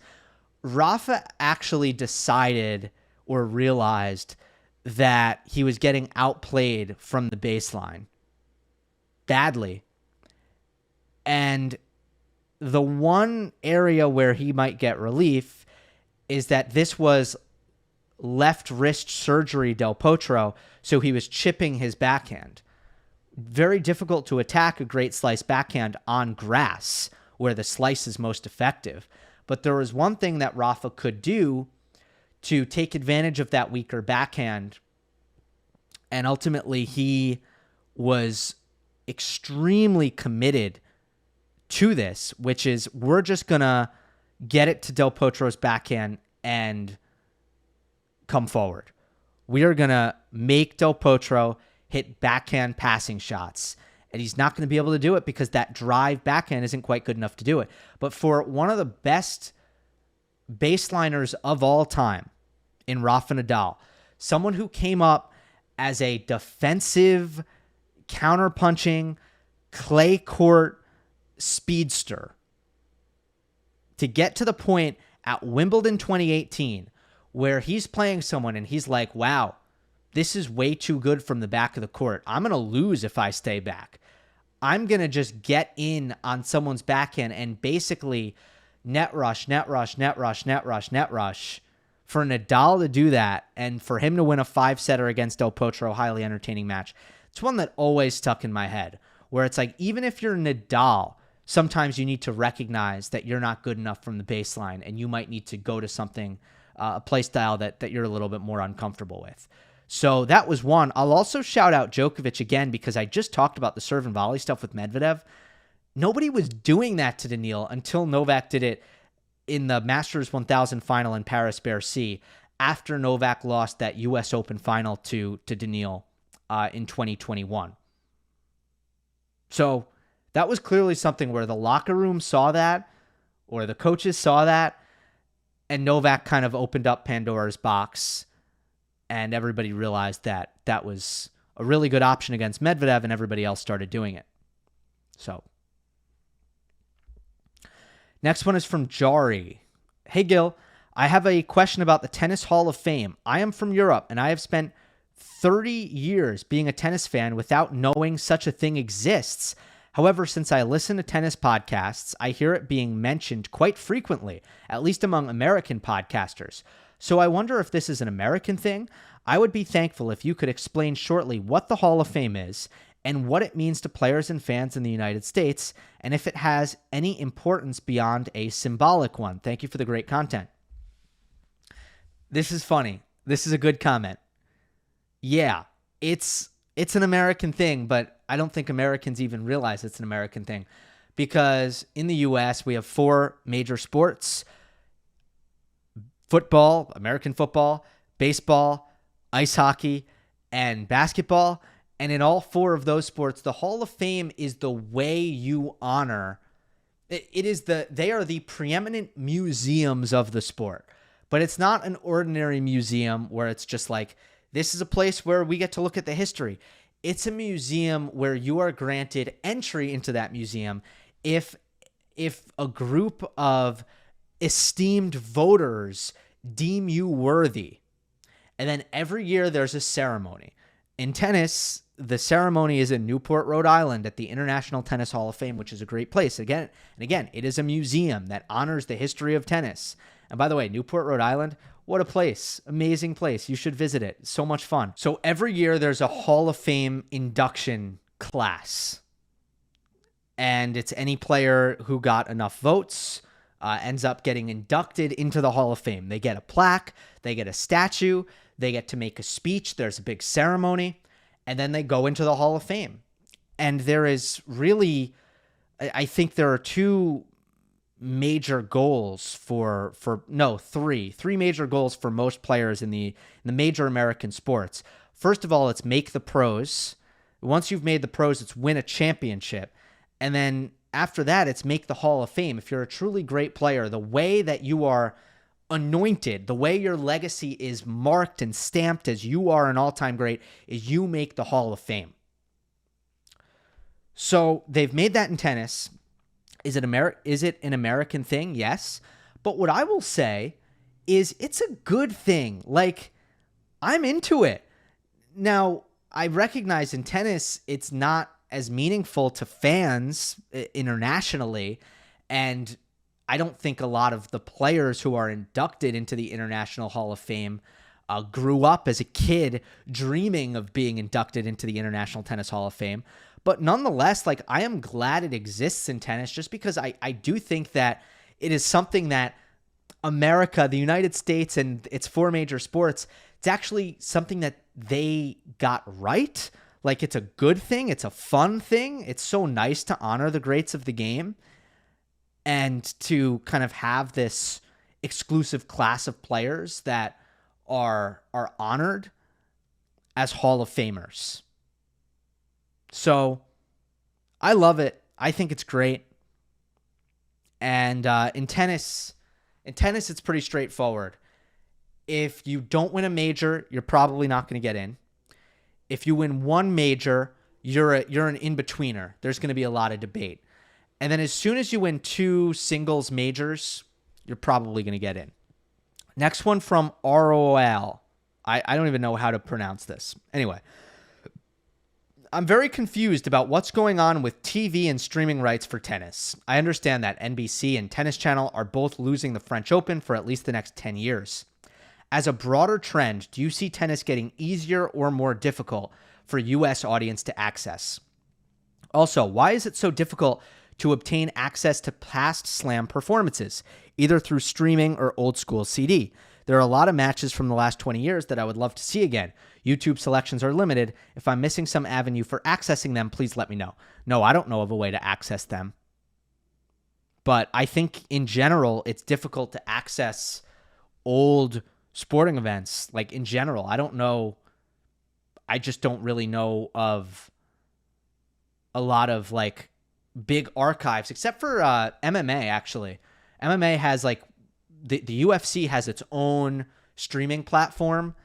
Rafa actually decided or realized that he was getting outplayed from the baseline badly. And the one area where he might get relief is that this was left wrist surgery Del Potro, so he was chipping his backhand. Very difficult to attack a great slice backhand on grass, where the slice is most effective. But there was one thing that Rafa could do to take advantage of that weaker backhand, and ultimately he was extremely committed to this, which is we're just going to get it to Del Potro's backhand and come forward. We are going to make Del Potro hit backhand passing shots. And he's not going to be able to do it because that drive backhand isn't quite good enough to do it. But for one of the best baseliners of all time in Rafa Nadal, someone who came up as a defensive, counterpunching, clay court speedster, to get to the point at Wimbledon 2018 where he's playing someone and he's like, wow, this is way too good from the back of the court. I'm going to lose if I stay back. I'm going to just get in on someone's backhand and basically net rush. For Nadal to do that and for him to win a 5-setter against Del Potro, highly entertaining match. It's one that always stuck in my head, where it's like, even if you're Nadal, sometimes you need to recognize that you're not good enough from the baseline and you might need to go to something, a play style that you're a little bit more uncomfortable with. So that was one. I'll also shout out Djokovic again because I just talked about the serve and volley stuff with Medvedev. Nobody was doing that to Daniil until Novak did it in the Masters 1000 final in Paris-Bercy after Novak lost that U.S. Open final to Daniil in 2021. So that was clearly something where the locker room saw that, or the coaches saw that, and Novak kind of opened up Pandora's box. And everybody realized that that was a really good option against Medvedev, and everybody else started doing it. So, next one is from Jari. Hey, Gill, I have a question about the Tennis Hall of Fame. I am from Europe, and I have spent 30 years being a tennis fan without knowing such a thing exists. However, since I listen to tennis podcasts, I hear it being mentioned quite frequently, at least among American podcasters. So I wonder if this is an American thing. I would be thankful if you could explain shortly what the Hall of Fame is and what it means to players and fans in the United States, and if it has any importance beyond a symbolic one. Thank you for the great content. This is funny. This is a good comment. Yeah, it's an American thing, but I don't think Americans even realize it's an American thing, because in the U.S. we have 4 major sports: football, American football, baseball, ice hockey, and basketball. And in all four of those sports, the Hall of Fame is the way you honor. They are the preeminent museums of the sport. But it's not an ordinary museum where it's just like, this is a place where we get to look at the history. It's a museum where you are granted entry into that museum if a group of esteemed voters deem you worthy. And then every year there's a ceremony. In tennis, the ceremony is in Newport, Rhode Island at the International Tennis Hall of Fame, which is a great place. Again, it is a museum that honors the history of tennis. And by the way, Newport, Rhode Island, what a place. Amazing place. You should visit it. So much fun. So every year there's a Hall of Fame induction class. And it's any player who got enough votes ends up getting inducted into the Hall of Fame. They get a plaque. They get a statue. They get to make a speech. There's a big ceremony. And then they go into the Hall of Fame. And there is really, I think there are three major goals for most players in the major American sports. First of all, it's make the pros. Once you've made the pros, it's win a championship. And then after that, it's make the Hall of Fame. If you're a truly great player, the way that you are anointed, the way your legacy is marked and stamped as you are an all-time great, is you make the Hall of Fame. So they've made that in tennis. Is it an American thing? Yes. But what I will say is it's a good thing. Like, I'm into it. Now, I recognize in tennis, it's not as meaningful to fans internationally. And I don't think a lot of the players who are inducted into the International Hall of Fame grew up as a kid dreaming of being inducted into the International Tennis Hall of Fame. But nonetheless, like, I am glad it exists in tennis just because I do think that it is something that America, the United States, and its four major sports, it's actually something that they got right. Like, it's a good thing. It's a fun thing. It's so nice to honor the greats of the game and to kind of have this exclusive class of players that are honored as Hall of Famers. So I love it. I think it's great. And in tennis, it's pretty straightforward. If you don't win a major, you're probably not going to get in. If you win one major, you're an in-betweener. There's going to be a lot of debate. And then as soon as you win two singles majors, you're probably going to get in. Next one from ROL. I don't even know how to pronounce this. Anyway, I'm very confused about what's going on with TV and streaming rights for tennis. I understand that NBC and Tennis Channel are both losing the French Open for at least the next 10 years. As a broader trend, do you see tennis getting easier or more difficult for U.S. audience to access? Also, why is it so difficult to obtain access to past Slam performances, either through streaming or old school CD? There are a lot of matches from the last 20 years that I would love to see again. YouTube selections are limited. If I'm missing some avenue for accessing them, please let me know. No, I don't know of a way to access them. But I think in general, it's difficult to access old sporting events. Like, in general, I don't know. I just don't really know of a lot of like big archives, except for MMA, actually. MMA has like the UFC has its own streaming platform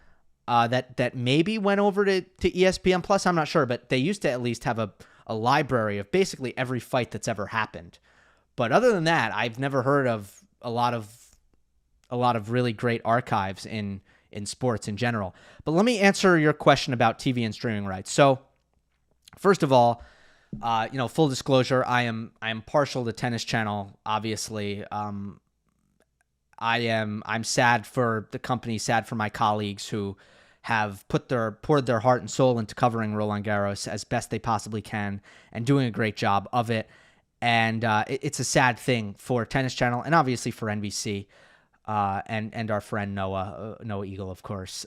that maybe went over to ESPN Plus. I'm not sure, but they used to at least have a library of basically every fight that's ever happened. But other than that, I've never heard of a lot of really great archives in sports in general. But let me answer your question about TV and streaming rights. So, first of all, full disclosure, I'm partial to Tennis Channel. Obviously, I'm sad for the company, sad for my colleagues who have poured their heart and soul into covering Roland Garros as best they possibly can and doing a great job of it. And it's a sad thing for Tennis Channel and obviously for NBC and our friend Noah Eagle, of course.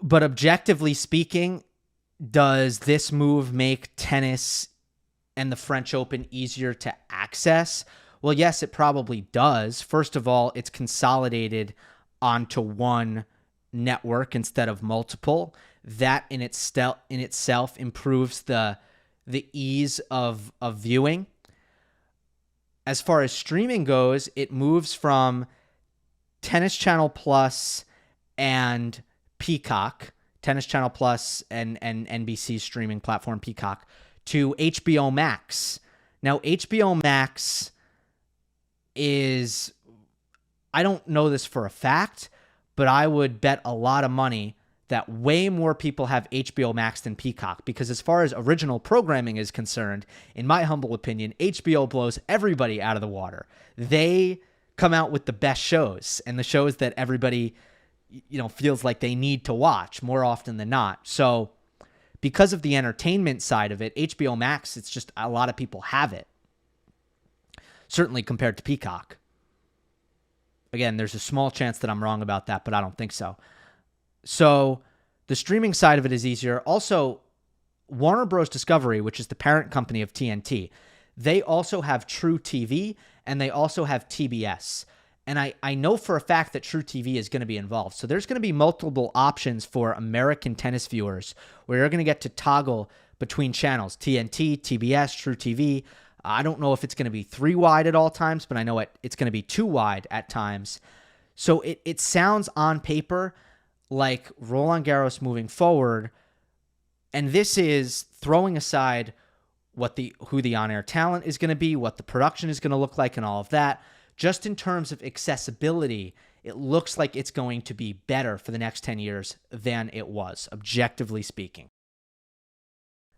But objectively speaking, does this move make tennis and the French Open easier to access? Well, yes, it probably does. First of all, it's consolidated onto one network instead of multiple. That in itself improves the ease of viewing. As far as streaming goes, it moves from Tennis Channel Plus and Peacock, Tennis Channel Plus and NBC streaming platform Peacock, to HBO Max. Now, HBO Max is, I don't know this for a fact, but I would bet a lot of money that way more people have HBO Max than Peacock, because as far as original programming is concerned, in my humble opinion, HBO blows everybody out of the water. They come out with the best shows and the shows that everybody, feels like they need to watch more often than not. So because of the entertainment side of it, HBO Max, it's just a lot of people have it. Certainly compared to Peacock. Again, there's a small chance that I'm wrong about that, but I don't think so. So the streaming side of it is easier. Also, Warner Bros. Discovery, which is the parent company of TNT, they also have True TV and they also have TBS. And I know for a fact that True TV is going to be involved. So there's going to be multiple options for American tennis viewers where you're going to get to toggle between channels, TNT, TBS, True TV. I don't know if it's going to be 3 wide at all times, but I know it's going to be 2 wide at times. So it sounds on paper like Roland Garros moving forward, and this is throwing aside who the on-air talent is going to be, what the production is going to look like, and all of that. Just in terms of accessibility, it looks like it's going to be better for the next 10 years than it was, objectively speaking.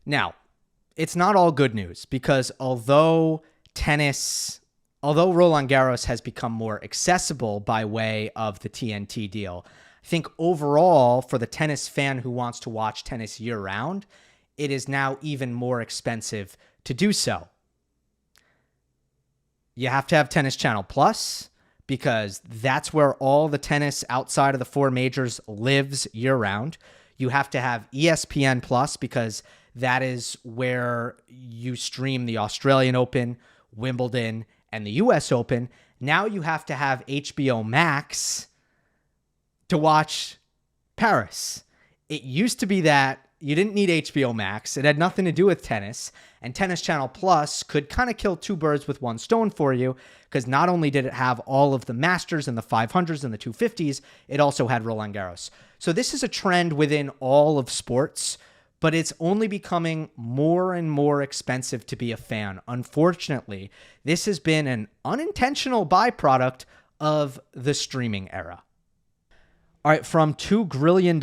Now, it's not all good news, because although Roland Garros has become more accessible by way of the TNT deal, I think overall, for the tennis fan who wants to watch tennis year-round, it is now even more expensive to do so. You have to have Tennis Channel Plus, because that's where all the tennis outside of the 4 majors lives year-round. You have to have ESPN Plus, because that is where you stream the Australian Open, Wimbledon, and the US Open. Now you have to have HBO Max to watch Paris. It used to be that you didn't need HBO Max. It had nothing to do with tennis. And Tennis Channel Plus could kind of kill 2 birds with 1 stone for you, because not only did it have all of the Masters and the 500s and the 250s, it also had Roland Garros. So this is a trend within all of sports, but it's only becoming more and more expensive to be a fan. Unfortunately, this has been an unintentional byproduct of the streaming era. All right, from $2 grillion.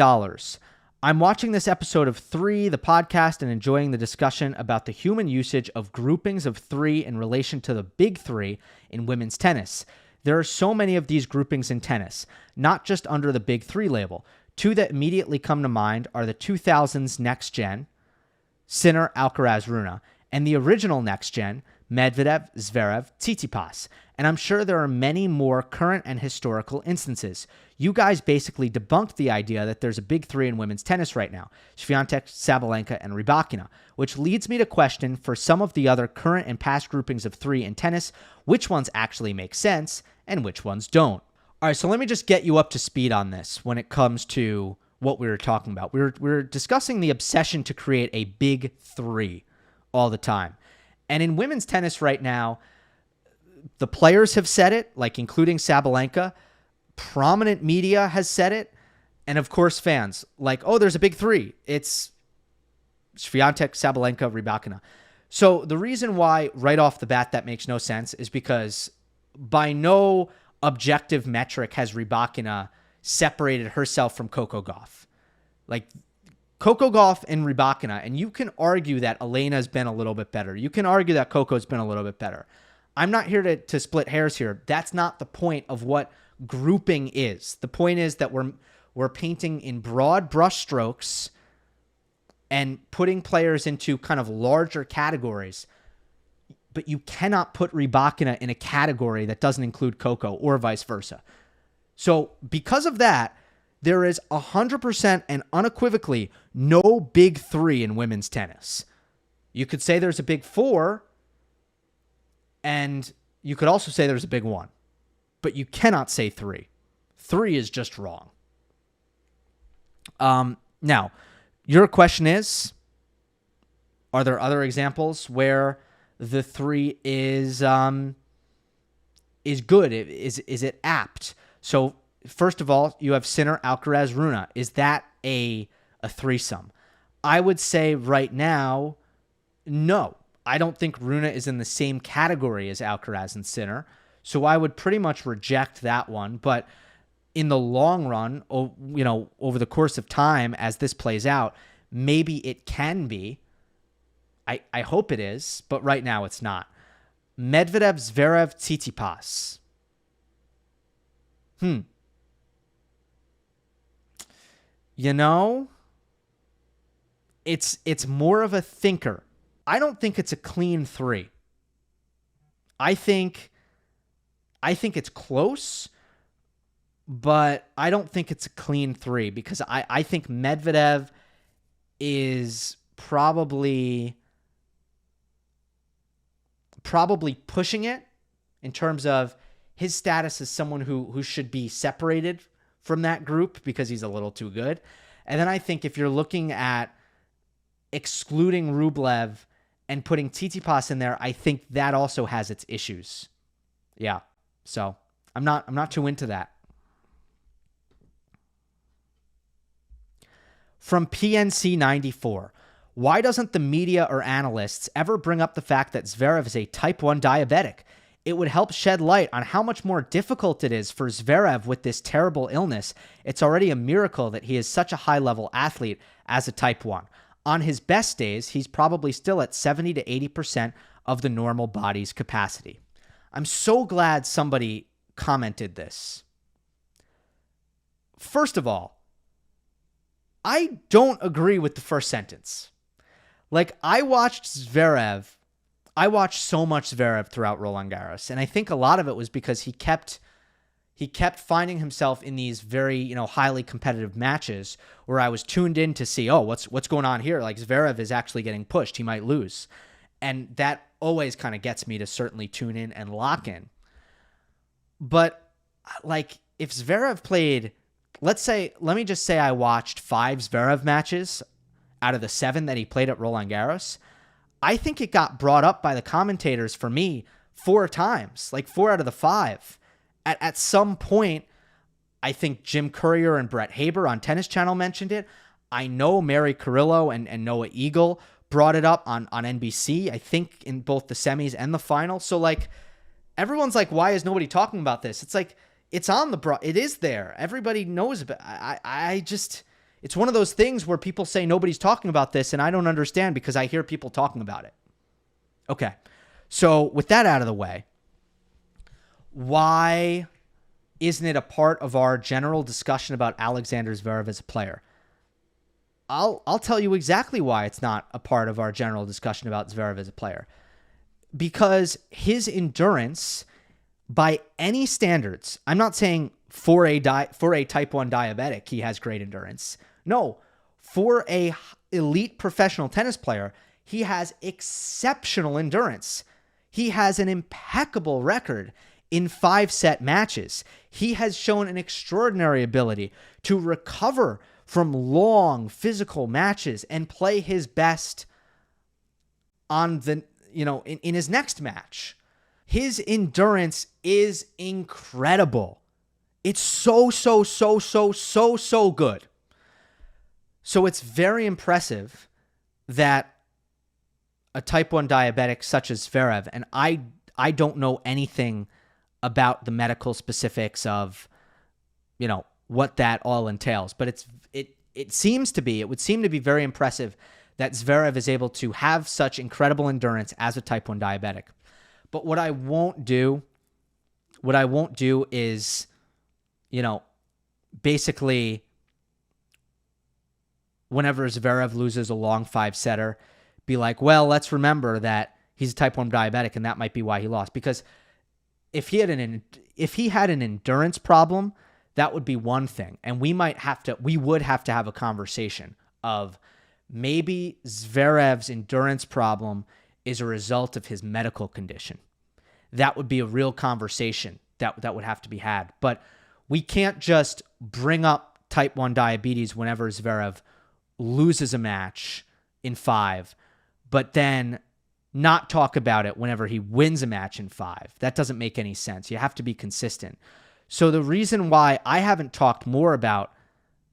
I'm watching this episode of 3, the podcast, and enjoying the discussion about the human usage of groupings of 3 in relation to the big 3 in women's tennis. There are so many of these groupings in tennis, not just under the big 3 label. 2 that immediately come to mind are the 2000s Next Gen, Sinner, Alcaraz, Rune, and the original Next Gen, Medvedev, Zverev, Tsitsipas. And I'm sure there are many more current and historical instances. You guys basically debunked the idea that there's a big 3 in women's tennis right now, Swiatek, Sabalenka, and Rybakina, which leads me to question, for some of the other current and past groupings of 3 in tennis, which ones actually make sense and which ones don't. All right, so let me just get you up to speed on this when it comes to what we were talking about. We were discussing the obsession to create a big 3 all the time. And in women's tennis right now, the players have said it, like including Sabalenka. Prominent media has said it. And of course, fans, like, oh, there's a big 3. It's Swiatek, Sabalenka, Rybakina. So the reason why right off the bat that makes no sense is because by no objective metric has Rybakina separated herself from Coco Gauff. Like, Coco Gauff and Rybakina, and you can argue that Elena's been a little bit better. You can argue that Coco's been a little bit better. I'm not here to split hairs here. That's not the point of what grouping is. The point is that we're painting in broad brush strokes and putting players into kind of larger categories. But you cannot put Rybakina in a category that doesn't include Coco, or vice versa. So because of that, there is 100% and unequivocally no big 3 in women's tennis. You could say there's a big 4, and you could also say there's a big 1. But you cannot say 3. 3 is just wrong. Now, your question is, are there other examples where the 3 is good? Is it apt? So first of all, you have Sinner, Alcaraz, Rune. Is that a threesome? I would say right now, no. I don't think Rune is in the same category as Alcaraz and Sinner, so I would pretty much reject that one. But in the long run, over the course of time, as this plays out, maybe it can be. I hope it is, but right now it's not. Medvedev, Zverev, Tsitsipas. It's more of a thinker. I don't think it's a clean 3. I think it's close, but I don't think it's a clean 3 because I think Medvedev is probably pushing it in terms of his status as someone who should be separated from that group because he's a little too good. And then I think if you're looking at excluding Rublev and putting Tsitsipas in there, I think that also has its issues. Yeah. So I'm not too into that. From PNC 94. Why doesn't the media or analysts ever bring up the fact that Zverev is a type 1 diabetic? It would help shed light on how much more difficult it is for Zverev with this terrible illness. It's already a miracle that he is such a high-level athlete as a type 1. On his best days, he's probably still at 70 to 80% of the normal body's capacity. I'm so glad somebody commented this. First of all, I don't agree with the first sentence. Like, I watched so much Zverev throughout Roland Garros, and I think a lot of it was because he kept finding himself in these very, highly competitive matches where I was tuned in to see, what's going on here? Like, Zverev is actually getting pushed. He might lose. And that always kind of gets me to certainly tune in and lock in. But, like, if Zverev played, let me just say I watched 5 Zverev matches out of the 7 that he played at Roland Garros, I think it got brought up by the commentators for me 4 times, like 4 out of the 5. At some point, I think Jim Courier and Brett Haber on Tennis Channel mentioned it. I know Mary Carrillo and Noah Eagle brought it up on NBC, I think in both the semis and the final. So, like, everyone's like, why is nobody talking about this? It's like, it's on it is there. Everybody knows about it. It's one of those things where people say nobody's talking about this, and I don't understand because I hear people talking about it. Okay. So with that out of the way, why isn't it a part of our general discussion about Alexander Zverev as a player? I'll tell you exactly why it's not a part of our general discussion about Zverev as a player. Because his endurance, by any standards, I'm not saying for a type 1 diabetic, he has great endurance. No, for a elite professional tennis player, he has exceptional endurance. He has an impeccable record in 5-set matches. He has shown an extraordinary ability to recover from long physical matches and play his best on the, in his next match. His endurance is incredible. It's so good. So it's very impressive that a type 1 diabetic such as Zverev, and I don't know anything about the medical specifics of, what that all entails, but it would seem to be very impressive that Zverev is able to have such incredible endurance as a type 1 diabetic. But what I won't do is, basically, whenever Zverev loses a long 5-setter, be like, well, let's remember that he's a type 1 diabetic and that might be why he lost. Because if he had an endurance problem, that would be one thing. And we would have to have a conversation of maybe Zverev's endurance problem is a result of his medical condition. That would be a real conversation that would have to be had. But we can't just bring up type 1 diabetes whenever Zverev loses a match in 5, but then not talk about it whenever he wins a match in 5. That doesn't make any sense. You have to be consistent. So the reason why I haven't talked more about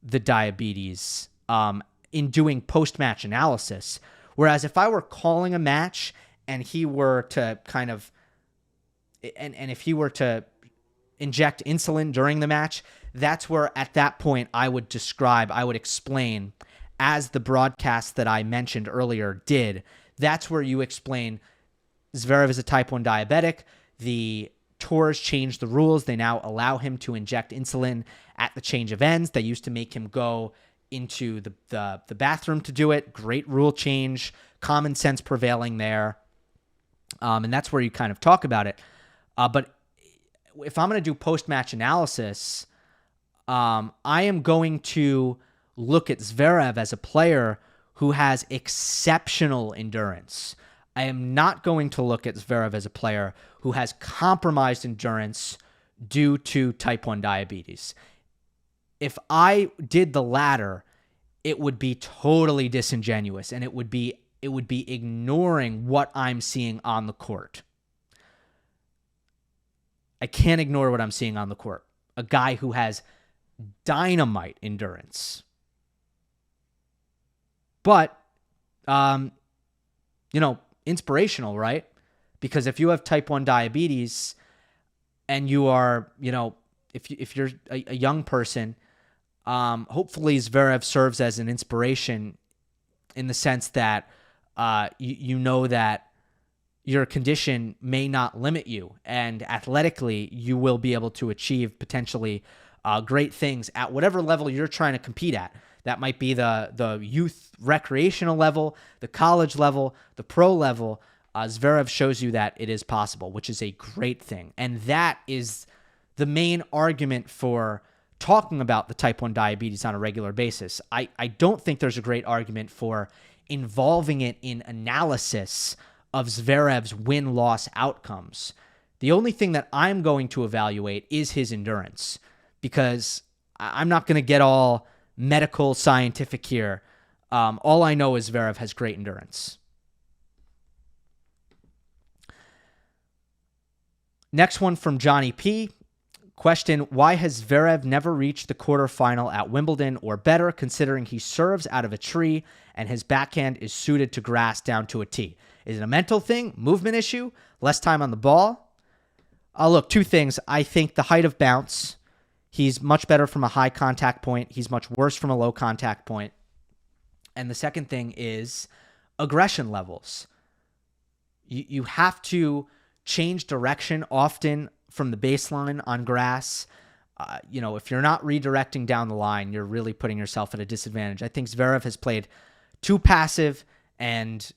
the diabetes in doing post-match analysis, whereas if I were calling a match and he were to kind of, and if he were to inject insulin during the match, that's where at that point I would explain, as the broadcast that I mentioned earlier did. That's where you explain Zverev is a type 1 diabetic. The tours changed the rules. They now allow him to inject insulin at the change of ends. They used to make him go into the bathroom to do it. Great rule change, common sense prevailing there. And that's where you kind of talk about it. But if I'm going to do post-match analysis, I am going to look at Zverev as a player who has exceptional endurance. I am not going to look at Zverev as a player who has compromised endurance due to type 1 diabetes. If I did the latter, it would be totally disingenuous, and it would be ignoring what I'm seeing on the court. I can't ignore what I'm seeing on the court. A guy who has dynamite endurance. But, inspirational, right? Because if you have type 1 diabetes and you are, if you're a young person, hopefully Zverev serves as an inspiration in the sense that you know that your condition may not limit you, and athletically you will be able to achieve potentially great things at whatever level you're trying to compete at. That might be the youth recreational level, the college level, the pro level. Zverev shows you that it is possible, which is a great thing. And that is the main argument for talking about the type 1 diabetes on a regular basis. I don't think there's a great argument for involving it in analysis of Zverev's win-loss outcomes. The only thing that I'm going to evaluate is his endurance, because I'm not going to get all medical scientific here. All I know is Zverev has great endurance. Next one from Johnny P. Question, why has Zverev never reached the quarterfinal at Wimbledon or better, considering he serves out of a tree and his backhand is suited to grass down to a tee? Is it a mental thing, movement issue, less time on the ball? Look, two things. I think the height of bounce. He's much better from a high contact point. He's much worse from a low contact point. And the second thing is aggression levels. You have to change direction often from the baseline on grass. If you're not redirecting down the line, you're really putting yourself at a disadvantage. I think Zverev has played too passive and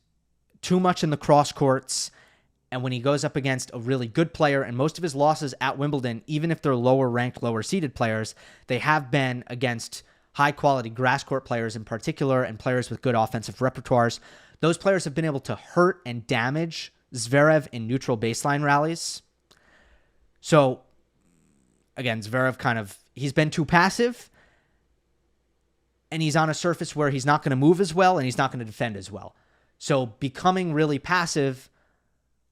too much in the cross courts. And when he goes up against a really good player, and most of his losses at Wimbledon, even if they're lower ranked, lower seeded players, they have been against high quality grass court players in particular and players with good offensive repertoires. Those players have been able to hurt and damage Zverev in neutral baseline rallies. So again, Zverev he's been too passive, and he's on a surface where he's not going to move as well and he's not going to defend as well. So becoming really passive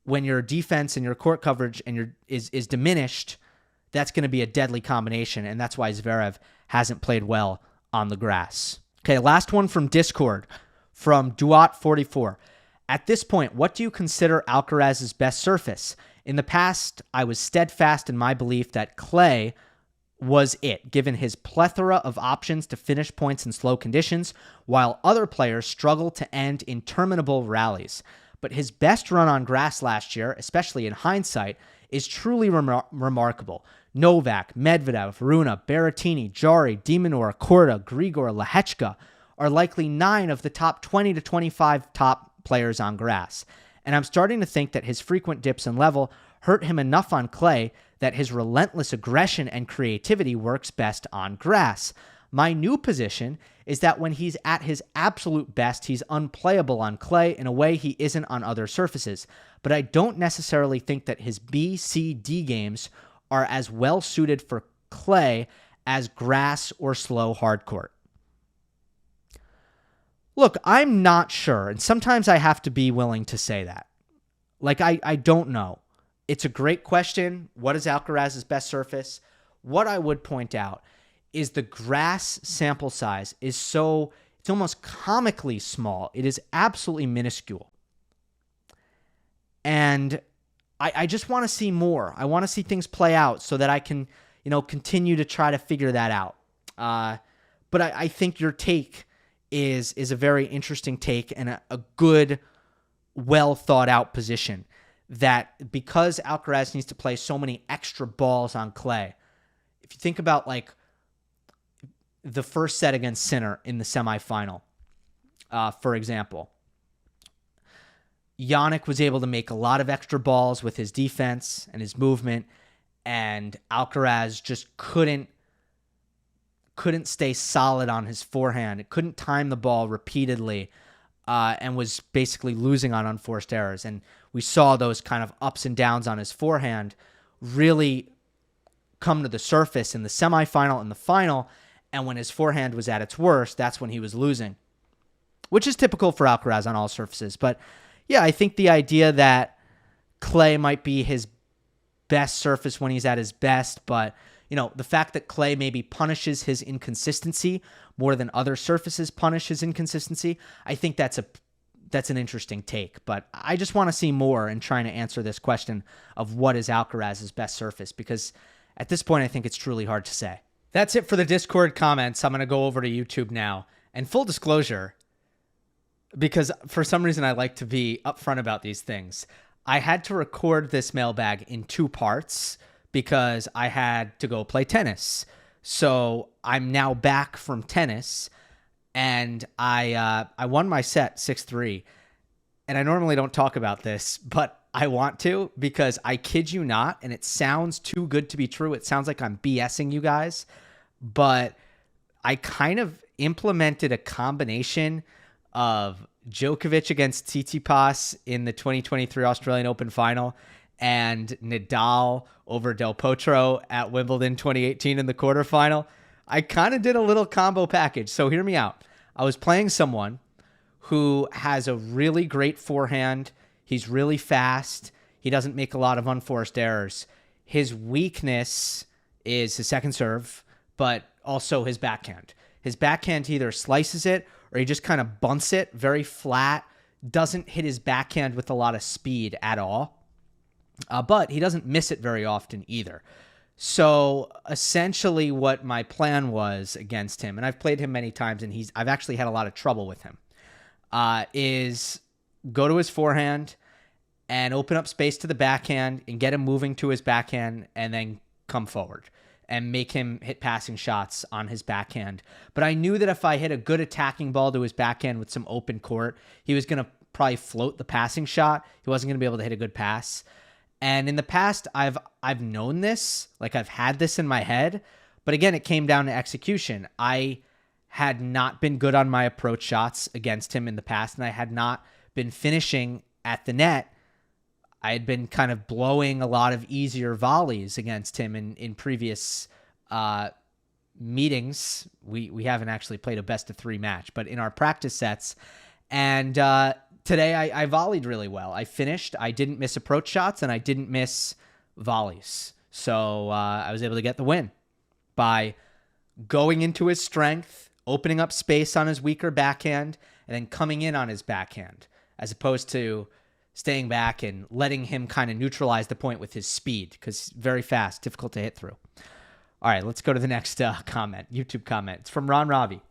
when your defense and your court coverage is diminished, that's going to be a deadly combination, and that's why Zverev hasn't played well on the grass. Okay, last one from Discord, from Duat44. At this point, what do you consider Alcaraz's best surface? In the past, I was steadfast in my belief that clay was it, given his plethora of options to finish points in slow conditions, while other players struggle to end interminable rallies. But his best run on grass last year, especially in hindsight, is truly remarkable. Novak, Medvedev, Rune, Berrettini, Jarry, de Minaur, Korda, Grigor, Lehechka are likely 9 of the top 20 to 25 top players on grass. And I'm starting to think that his frequent dips in level hurt him enough on clay that his relentless aggression and creativity works best on grass. My new position is that when he's at his absolute best, he's unplayable on clay in a way he isn't on other surfaces. But I don't necessarily think that his B, C, D games are as well suited for clay as grass or slow hard court? Look, I'm not sure, and sometimes I have to be willing to say that. Like, I don't know. It's a great question. What is Alcaraz's best surface? What I would point out is the grass sample size is it's almost comically small. It is absolutely minuscule. And I just want to see more. I want to see things play out so that I can, continue to try to figure that out. But I think your take is a very interesting take and a good, well thought out position, that because Alcaraz needs to play so many extra balls on clay, if you think about like the first set against Sinner in the semifinal, for example, Jannik was able to make a lot of extra balls with his defense and his movement, and Alcaraz just couldn't stay solid on his forehand. It couldn't time the ball repeatedly, and was basically losing on unforced errors. And we saw those kind of ups and downs on his forehand really come to the surface in the semifinal and the final. And when his forehand was at its worst, that's when he was losing, which is typical for Alcaraz on all surfaces. But yeah, I think the idea that clay might be his best surface when he's at his best, but the fact that clay maybe punishes his inconsistency more than other surfaces punish his inconsistency, I think that's an interesting take. But I just want to see more in trying to answer this question of what is Alcaraz's best surface, because at this point, I think it's truly hard to say. That's it for the Discord comments. I'm going to go over to YouTube now. And full disclosure, because for some reason I like to be upfront about these things, I had to record this mailbag in 2 parts because I had to go play tennis. So I'm now back from tennis, and I won my set 6-3. And I normally don't talk about this, but I want to, because I kid you not, and it sounds too good to be true. It sounds like I'm BSing you guys, but I kind of implemented a combination of Djokovic against Tsitsipas in the 2023 Australian Open final and Nadal over Del Potro at Wimbledon 2018 in the quarterfinal. I kind of did a little combo package. So hear me out. I was playing someone who has a really great forehand. He's really fast. He doesn't make a lot of unforced errors. His weakness is his second serve, but also his backhand. His backhand either slices it or he just kind of bunts it very flat, doesn't hit his backhand with a lot of speed at all. But he doesn't miss it very often either. So essentially what my plan was against him, and I've played him many times and I've actually had a lot of trouble with him, is go to his forehand and open up space to the backhand and get him moving to his backhand and then come forward and make him hit passing shots on his backhand. But I knew that if I hit a good attacking ball to his backhand with some open court, he was going to probably float the passing shot. He wasn't going to be able to hit a good pass. And in the past, I've known this, like I've had this in my head, but again, it came down to execution. I had not been good on my approach shots against him in the past, and I had not been finishing at the net. I had been kind of blowing a lot of easier volleys against him in previous meetings. We haven't actually played a best-of-3 match, but in our practice sets. And today I volleyed really well. I finished. I didn't miss approach shots, and I didn't miss volleys. So I was able to get the win by going into his strength, opening up space on his weaker backhand, and then coming in on his backhand, as opposed to staying back and letting him kind of neutralize the point with his speed, because very fast, difficult to hit through. All right, let's go to the next comment, YouTube comment. It's from Ron Ravi.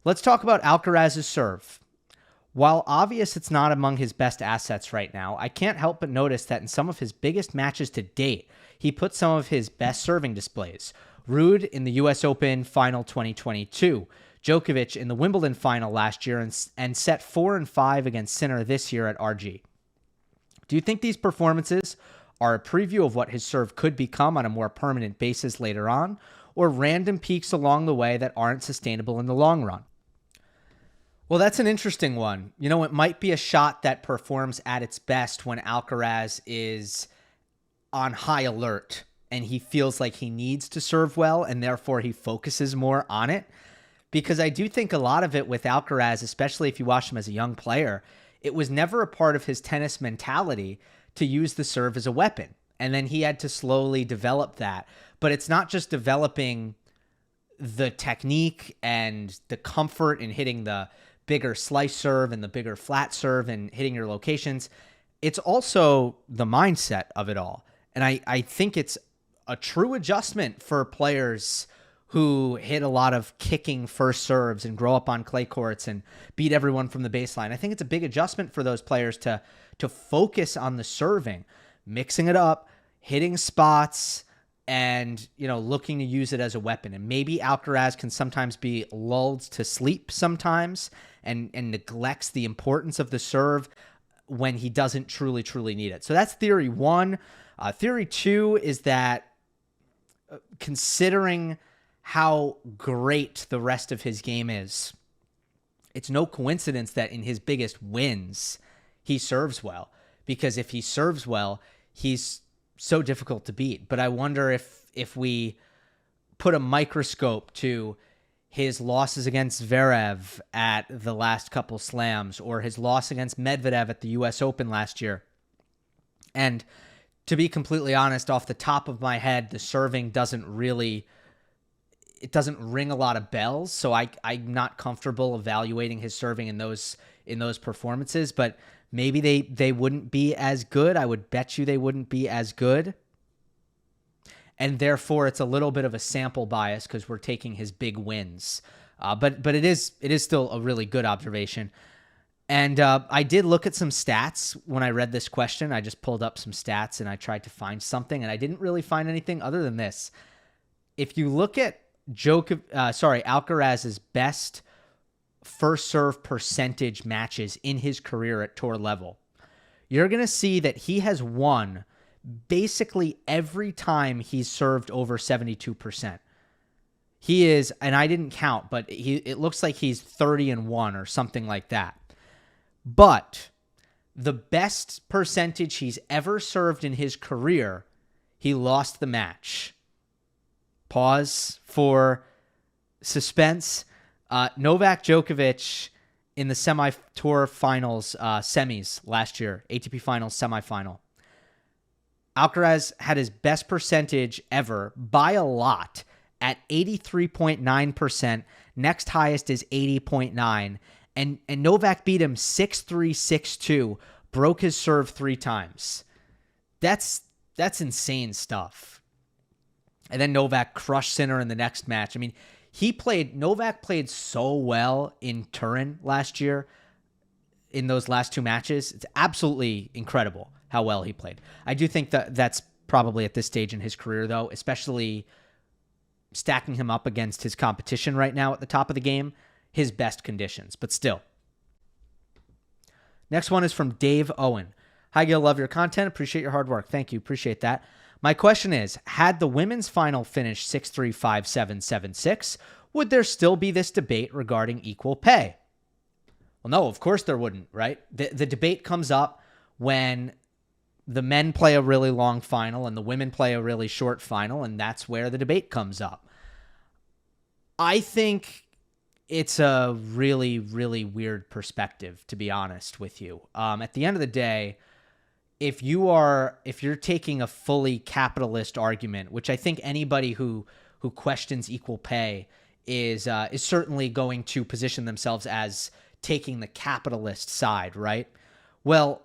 Let's talk about Alcaraz's serve. While obvious it's not among his best assets right now, I can't help but notice that in some of his biggest matches to date, he put some of his best serving displays. Ruud in the US Open Final 2022, Djokovic in the Wimbledon final last year, and set 4 and 5 against Sinner this year at RG. Do you think these performances are a preview of what his serve could become on a more permanent basis later on, or random peaks along the way that aren't sustainable in the long run? Well, that's an interesting one. It might be a shot that performs at its best when Alcaraz is on high alert and he feels like he needs to serve well, and therefore he focuses more on it. Because I do think a lot of it with Alcaraz, especially if you watch him as a young player, it was never a part of his tennis mentality to use the serve as a weapon. And then he had to slowly develop that. But it's not just developing the technique and the comfort in hitting the bigger slice serve and the bigger flat serve and hitting your locations. It's also the mindset of it all. And I think it's a true adjustment for players who hit a lot of kicking first serves and grow up on clay courts and beat everyone from the baseline. I think it's a big adjustment for those players to focus on the serving, mixing it up, hitting spots, and, looking to use it as a weapon. And maybe Alcaraz can sometimes be lulled to sleep sometimes and neglects the importance of the serve when he doesn't truly, truly need it. So that's theory one. Theory two is that considering how great the rest of his game is, it's no coincidence that in his biggest wins, he serves well. Because if he serves well, he's so difficult to beat. But I wonder if we put a microscope to his losses against Zverev at the last couple slams, or his loss against Medvedev at the US Open last year. And to be completely honest, off the top of my head, the serving doesn't ring a lot of bells. So I'm not comfortable evaluating his serving in those performances, but maybe they wouldn't be as good. I would bet you they wouldn't be as good. And therefore, it's a little bit of a sample bias because we're taking his big wins. But it is still a really good observation. And I did look at some stats when I read this question. I just pulled up some stats and I tried to find something, and I didn't really find anything other than this. If you look at Alcaraz's best first serve percentage matches in his career at tour level, you're going to see that he has won basically every time he's served over 72%. He is, and I didn't count, but it looks like he's 30-1 or something like that. But the best percentage he's ever served in his career, he lost the match. Pause for suspense. Novak Djokovic in the semi-tour finals, semis last year, ATP finals semifinal. Alcaraz had his best percentage ever by a lot at 83.9%. Next highest is 80.9%. And Novak beat him 6-3, 6-2, broke his serve 3 times. That's insane stuff. And then Novak crushed Sinner in the next match. I mean, Novak played so well in Turin last year in those last 2 matches. It's absolutely incredible how well he played. I do think that's probably at this stage in his career, though, especially stacking him up against his competition right now at the top of the game, his best conditions, but still. Next one is from Dave Owen. Hi, Gil. Love your content. Appreciate your hard work. Thank you. Appreciate that. My question is, had the women's final finished 6-3, 5-7, 7-6, would there still be this debate regarding equal pay? Well, no, of course there wouldn't, right? The debate comes up when the men play a really long final and the women play a really short final, and that's where the debate comes up. I think it's a really, really weird perspective, to be honest with you. At the end of the day, if you're taking a fully capitalist argument, which I think anybody who questions equal pay is certainly going to position themselves as taking the capitalist side, right? Well,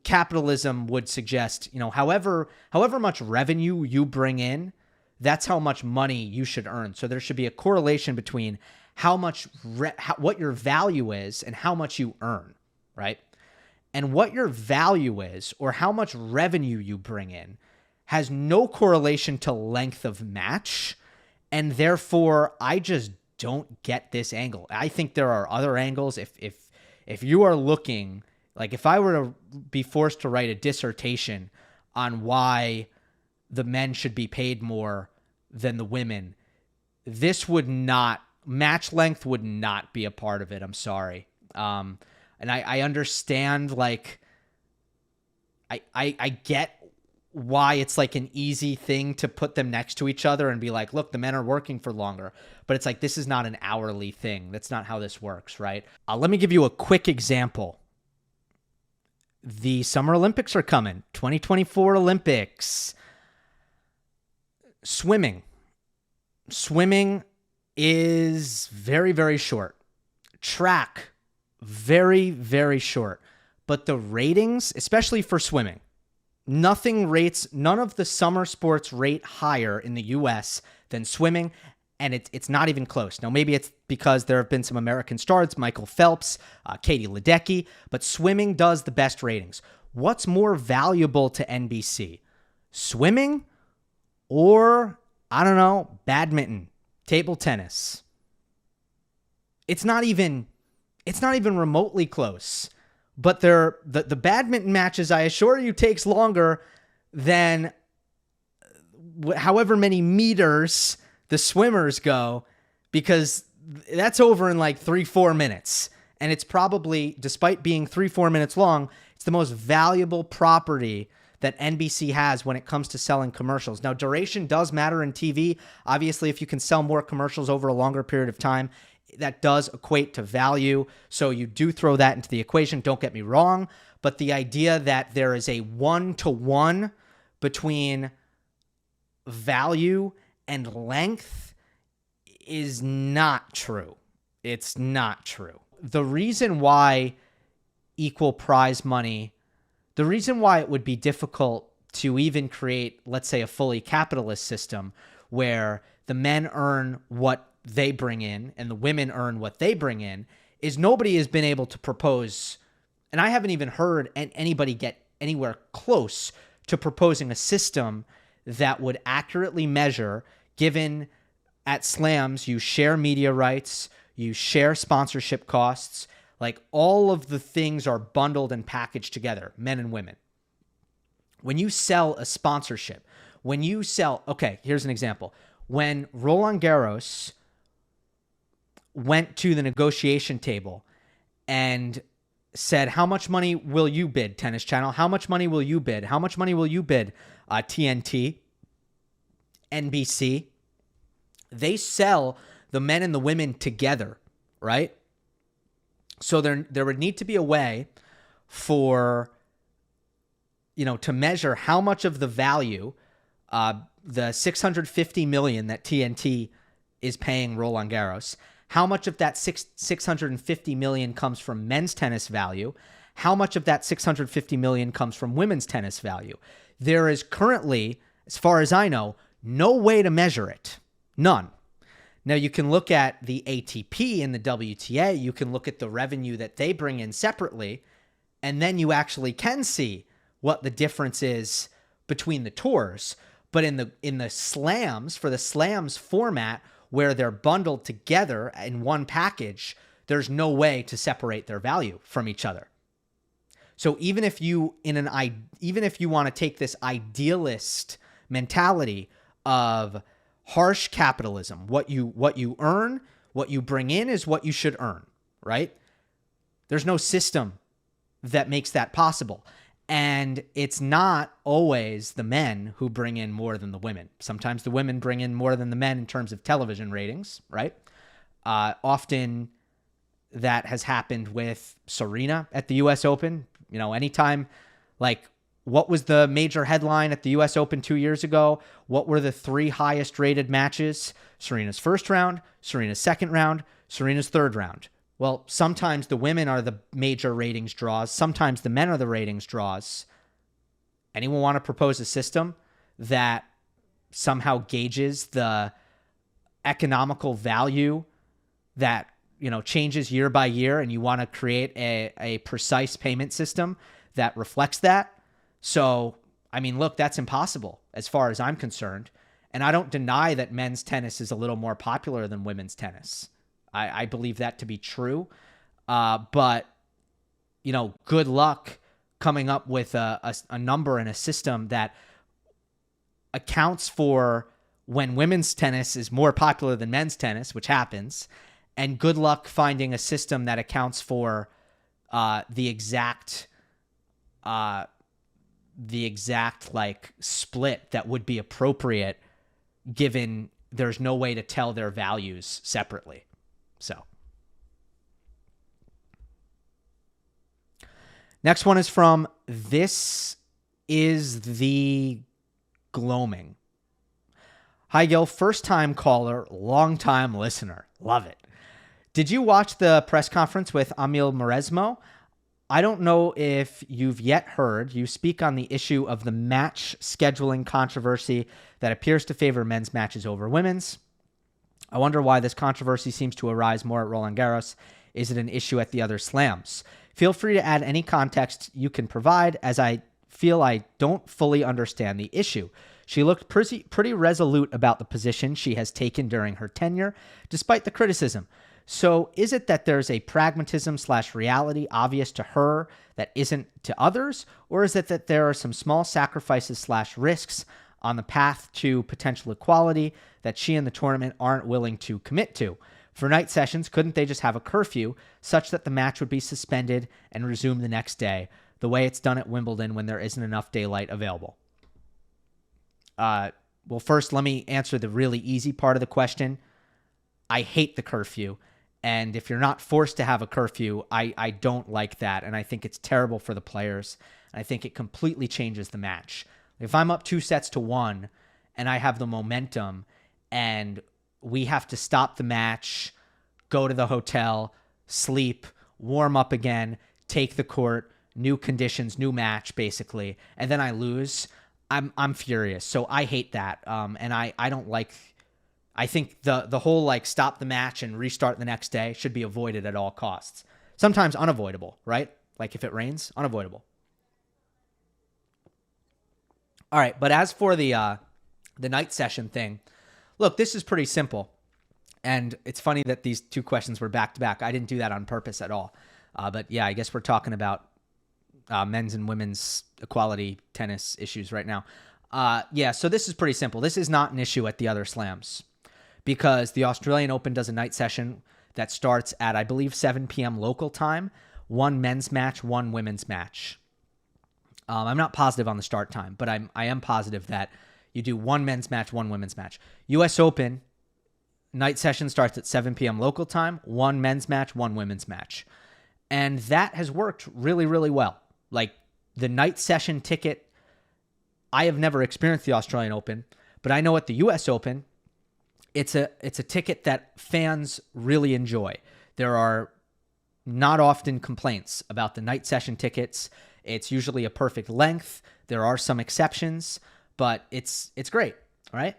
capitalism would suggest, however much revenue you bring in, that's how much money you should earn. So there should be a correlation between how much what your value is and how much you earn, right? And what your value is or how much revenue you bring in has no correlation to length of match, and therefore I just don't get this angle. I think there are other angles. If you are looking, like if I were to be forced to write a dissertation on why the men should be paid more than the women, match length would not be a part of it. I'm sorry. And I understand, like, I get why it's like an easy thing to put them next to each other and be like, look, the men are working for longer. But it's like, this is not an hourly thing. That's not how this works, right? Let me give you a quick example. The Summer Olympics are coming. 2024 Olympics. Swimming. Swimming is very, very short. Track, very, very short. But the ratings, especially for swimming, none of the summer sports rate higher in the U.S. than swimming, and it's not even close. Now, maybe it's because there have been some American stars, Michael Phelps, Katie Ledecky, but swimming does the best ratings. What's more valuable to NBC? Swimming or, I don't know, badminton, table tennis? It's not even remotely close. But the badminton matches, I assure you, takes longer than however many meters the swimmers go, because that's over in like 3-4 minutes. And it's probably, despite being 3-4 minutes long, it's the most valuable property that NBC has when it comes to selling commercials. Now, duration does matter in TV. Obviously, if you can sell more commercials over a longer period of time, that does equate to value. So you do throw that into the equation. Don't get me wrong. But the idea that there is a 1-to-1 between value and length is not true. It's not true. The reason why equal prize money, the reason why it would be difficult to even create, let's say, a fully capitalist system where the men earn what they bring in and the women earn what they bring in, is nobody has been able to propose, and I haven't even heard anybody get anywhere close to proposing a system that would accurately measure, given at slams you share media rights, you share sponsorship costs, like all of the things are bundled and packaged together, men and women. When you sell a sponsorship, okay, here's an example. When Roland Garros went to the negotiation table and said, how much money will you bid, Tennis Channel? How much money will you bid? How much money will you bid, TNT, NBC? They sell the men and the women together, right? So there would need to be a way for, to measure how much of the value, the $650 million that TNT is paying Roland Garros, how much of that $650 million comes from men's tennis value, how much of that $650 million comes from women's tennis value. There is currently, as far as I know, no way to measure it. None. Now, you can look at the ATP and the WTA. You can look at the revenue that they bring in separately, and then you actually can see what the difference is between the tours. But in the slams, for the slams format, where they're bundled together in one package, there's no way to separate their value from each other. So even if you want to take this idealist mentality of harsh capitalism, what you earn, what you bring in is what you should earn, right? There's no system that makes that possible. And it's not always the men who bring in more than the women. Sometimes the women bring in more than the men in terms of television ratings, right? Often that has happened with Serena at the U.S. Open. Anytime, like, what was the major headline at the U.S. Open 2 years ago? What were the 3 highest rated matches? Serena's first round, Serena's second round, Serena's third round. Well, sometimes the women are the major ratings draws. Sometimes the men are the ratings draws. Anyone want to propose a system that somehow gauges the economical value that, changes year by year, and you want to create a precise payment system that reflects that? So, look, that's impossible as far as I'm concerned. And I don't deny that men's tennis is a little more popular than women's tennis. I believe that to be true. But, good luck coming up with a number and a system that accounts for when women's tennis is more popular than men's tennis, which happens. And good luck finding a system that accounts for the exact the exact like split that would be appropriate given there's no way to tell their values separately. So next one is from This Is the Gloaming. Hi, Gil. First time caller, long time listener. Love it. Did you watch the press conference with Emil Mauresmo? I don't know if you've yet heard you speak on the issue of the match scheduling controversy that appears to favor men's matches over women's. I wonder why this controversy seems to arise more at Roland Garros. Is it an issue at the other slams? Feel free to add any context you can provide, as I feel I don't fully understand the issue. She looked pretty resolute about the position she has taken during her tenure, despite the criticism. So is it that there's a pragmatism/reality obvious to her that isn't to others? Or is it that there are some small sacrifices/risks on the path to potential equality that she and the tournament aren't willing to commit to? For night sessions, couldn't they just have a curfew such that the match would be suspended and resume the next day, the way it's done at Wimbledon when there isn't enough daylight available? Well, first, let me answer the really easy part of the question. I hate the curfew. And if you're not forced to have a curfew, I don't like that. And I think it's terrible for the players. I think it completely changes the match. If I'm up 2-1 and I have the momentum and we have to stop the match, go to the hotel, sleep, warm up again, take the court, new conditions, new match, basically, and then I lose, I'm furious. So I hate that. And I don't like... I think the whole like stop the match and restart the next day should be avoided at all costs. Sometimes unavoidable, right? Like if it rains, unavoidable. All right, but as for the night session thing, look, this is pretty simple. And it's funny that these two questions were back to back. I didn't do that on purpose at all. But yeah, I guess we're talking about men's and women's equality tennis issues right now. Yeah, so this is pretty simple. This is not an issue at the other slams, because the Australian Open does a night session that starts at, I believe, 7 p.m. local time, one men's match, one women's match. I'm not positive on the start time, but I am positive that you do one men's match, one women's match. U.S. Open night session starts at 7 p.m. local time, one men's match, one women's match. And that has worked really, really well. Like the night session ticket, I have never experienced the Australian Open, but I know at the U.S. Open, it's a ticket that fans really enjoy. There are not often complaints about the night session tickets. It's usually a perfect length. There are some exceptions, but it's great, all right?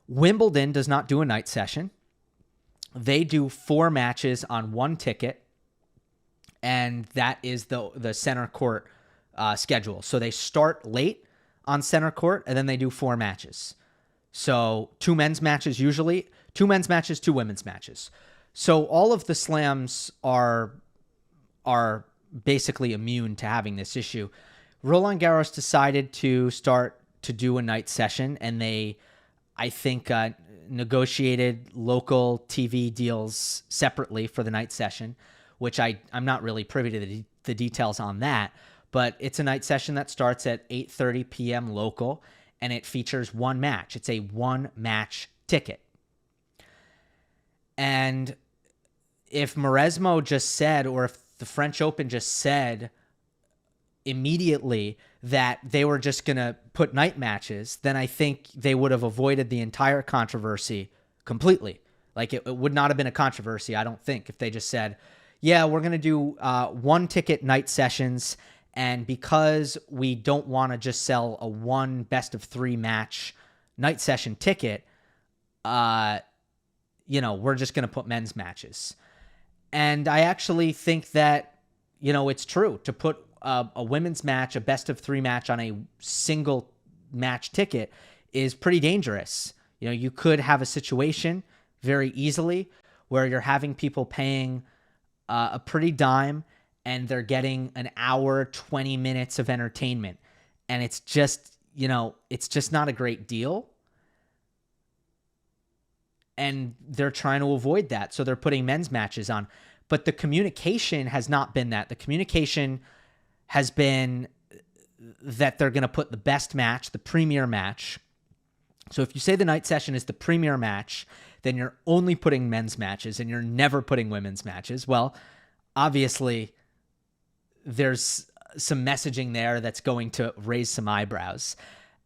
Wimbledon does not do a night session. They do 4 matches on one ticket, and that is the center court schedule. So they start late on center court, and then they do 4 matches. So 2 men's matches usually, 2 men's matches, 2 women's matches. So all of the slams are basically immune to having this issue. Roland Garros decided to start to do a night session, and they, I think, negotiated local TV deals separately for the night session, which I'm not really privy to the details on that. But it's a night session that starts at 8:30 p.m. local, and it features one match. It's a one-match ticket. And if Mauresmo just said, or if the French Open just said immediately that they were just going to put night matches, then I think they would have avoided the entire controversy completely. Like it would not have been a controversy, I don't think, if they just said, yeah, we're going to do one-ticket night sessions, and because we don't want to just sell a one best-of-3 match night session ticket, we're just going to put men's matches. And I actually think that, it's true. To put a women's match, a best-of-3 match on a single match ticket is pretty dangerous. You could have a situation very easily where you're having people paying a pretty dime, and they're getting an hour, 20 minutes of entertainment. And it's just, it's just not a great deal. And they're trying to avoid that. So they're putting men's matches on. But the communication has not been that. The communication has been that they're going to put the best match, the premier match. So if you say the night session is the premier match, then you're only putting men's matches and you're never putting women's matches. Well, obviously, there's some messaging there that's going to raise some eyebrows.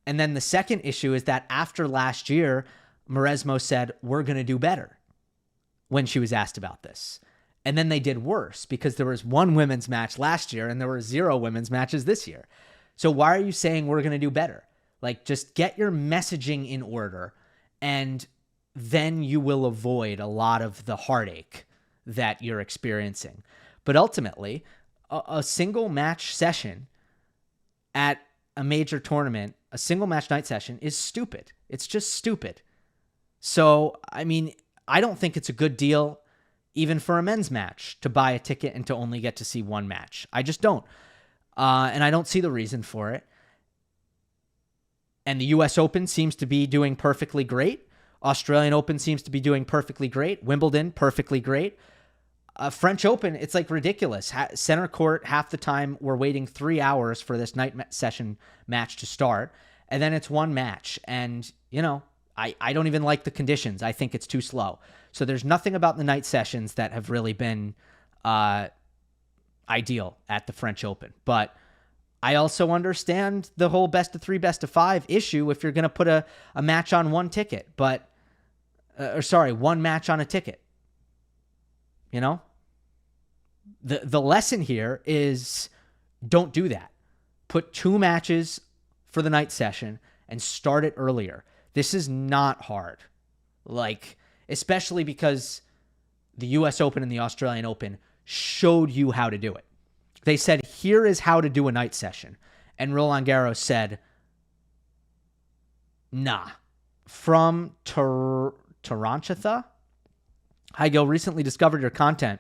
And then the second issue is that after last year, Mauresmo said, we're going to do better when she was asked about this. And then they did worse because there was one women's match last year and there were 0 women's matches this year. So why are you saying we're going to do better? Like, just get your messaging in order, and then you will avoid a lot of the heartache that you're experiencing. But ultimately, a single match session at a major tournament, a single match night session, is stupid. It's just stupid. So, I mean, I don't think it's a good deal even for a men's match to buy a ticket and to only get to see one match. I just don't. And I don't see the reason for it. And the U.S. Open seems to be doing perfectly great. Australian Open seems to be doing perfectly great. Wimbledon, perfectly great. French Open, it's like ridiculous. Center court, half the time we're waiting 3 hours for this night session match to start. And then it's one match. And, you know, I don't even like the conditions. I think it's too slow. So there's nothing about the night sessions that have really been ideal at the French Open. But I also understand the whole best of 3, best of 5 issue if you're going to put a match on one ticket, one match on a ticket. You know? The lesson here is don't do that. Put 2 matches for the night session and start it earlier. This is not hard. Like, especially because the US Open and the Australian Open showed you how to do it. They said, here is how to do a night session. And Roland Garros said, nah. From Taranthatha? Hi, Gil. Recently discovered your content.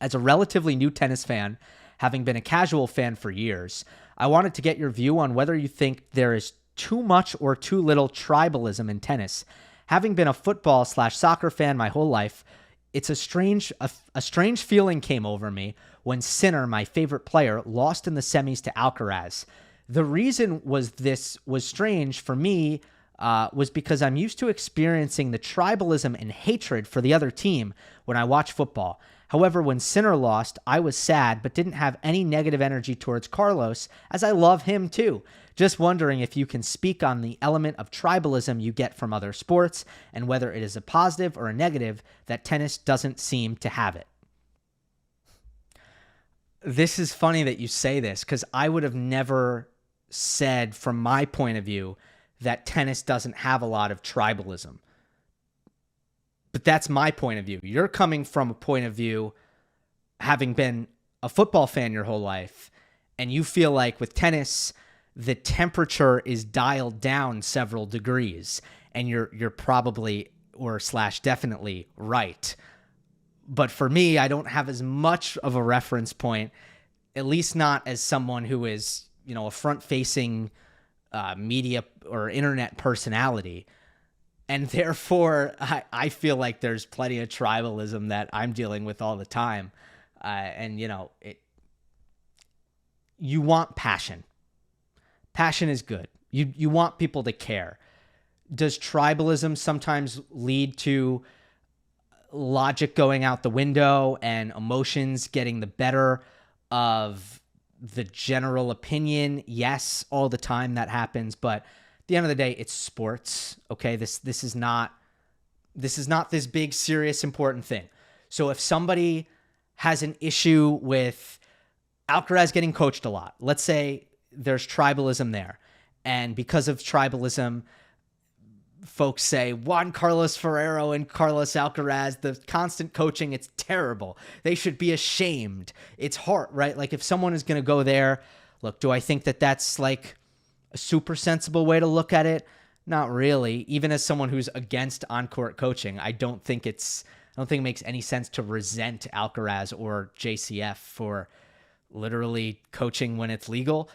As a relatively new tennis fan, having been a casual fan for years, I wanted to get your view on whether you think there is too much or too little tribalism in tennis. Having been a football/soccer fan my whole life, it's a strange feeling came over me when Sinner, my favorite player, lost in the semis to Alcaraz. The reason was strange for me was because I'm used to experiencing the tribalism and hatred for the other team when I watch football. However, when Sinner lost, I was sad but didn't have any negative energy towards Carlos, as I love him too. Just wondering if you can speak on the element of tribalism you get from other sports and whether it is a positive or a negative that tennis doesn't seem to have it. This is funny that you say this because I would have never said from my point of view that tennis doesn't have a lot of tribalism. But that's my point of view. You're coming from a point of view having been a football fan your whole life, and you feel like with tennis, the temperature is dialed down several degrees, and you're probably / definitely right. But for me, I don't have as much of a reference point, at least not as someone who is, a front-facing media or internet personality. And therefore, I feel like there's plenty of tribalism that I'm dealing with all the time. You want passion. Passion is good. You want people to care. Does tribalism sometimes lead to logic going out the window and emotions getting the better of the general opinion? Yes, all the time that happens, but at the end of the day, it's sports. Okay, this is not this big, serious, important thing. So if somebody has an issue with Alcaraz getting coached a lot, let's say there's tribalism there, and because of tribalism, folks say Juan Carlos Ferrero and Carlos Alcaraz, the constant coaching, it's terrible. They should be ashamed. It's hard, right? Like if someone is going to go there, look, do I think that that's like a super sensible way to look at it? Not really. Even as someone who's against on-court coaching, I don't think it makes any sense to resent Alcaraz or JCF for literally coaching when it's legal.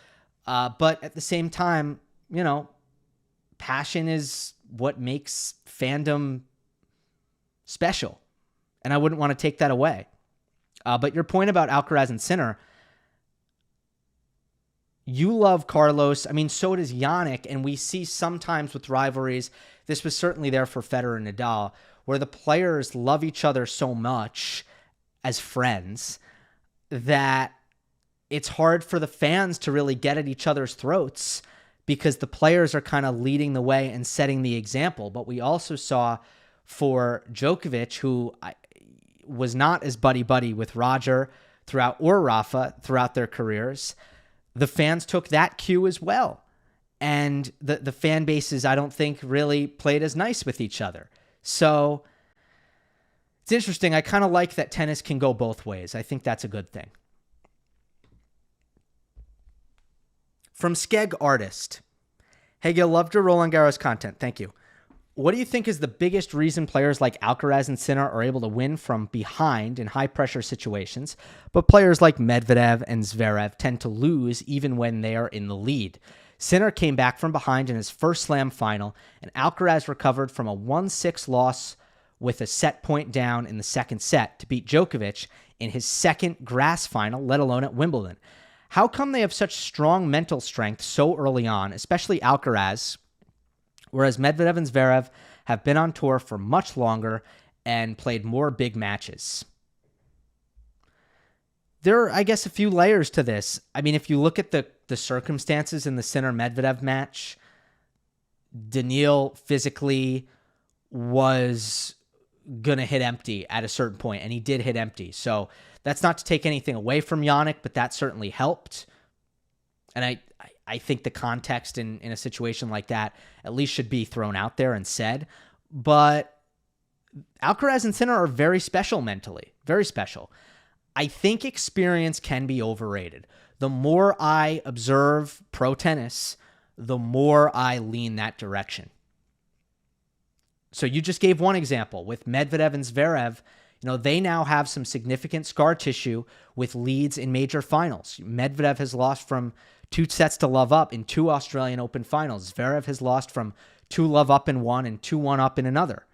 But at the same time, passion is what makes fandom special. And I wouldn't want to take that away. But your point about Alcaraz and Sinner, You love Carlos. I mean, so does Yannick. And we see sometimes with rivalries, this was certainly there for Federer and Nadal, where the players love each other so much as friends that it's hard for the fans to really get at each other's throats because the players are kind of leading the way and setting the example. But we also saw for Djokovic, who was not as buddy-buddy with Roger or Rafa throughout their careers, the fans took that cue as well. And the fan bases, I don't think, really played as nice with each other. So it's interesting. I kind of like that tennis can go both ways. I think that's a good thing. From Skeg Artist. Hey, Gil, loved your Roland Garros content. Thank you. What do you think is the biggest reason players like Alcaraz and Sinner are able to win from behind in high-pressure situations, but players like Medvedev and Zverev tend to lose even when they are in the lead? Sinner came back from behind in his first slam final, and Alcaraz recovered from a 1-6 loss with a set point down in the second set to beat Djokovic in his second grass final, let alone at Wimbledon. How come they have such strong mental strength so early on, especially Alcaraz, whereas Medvedev and Zverev have been on tour for much longer and played more big matches? There are, I guess, a few layers to this. I mean, if you look at the circumstances in the Sinner-Medvedev match, Daniil physically was going to hit empty at a certain point, and he did hit empty. So that's not to take anything away from Yannick, but that certainly helped. And I think the context in a situation like that at least should be thrown out there and said. But Alcaraz and Sinner are very special mentally, very special. I think experience can be overrated. The more I observe pro tennis, the more I lean that direction. So you just gave one example with Medvedev and Zverev. You know, they now have some significant scar tissue with leads in major finals. Medvedev has lost from 2 sets to love up in 2 Australian Open finals. Zverev has lost from 2 love up in one and 2-1 up in another.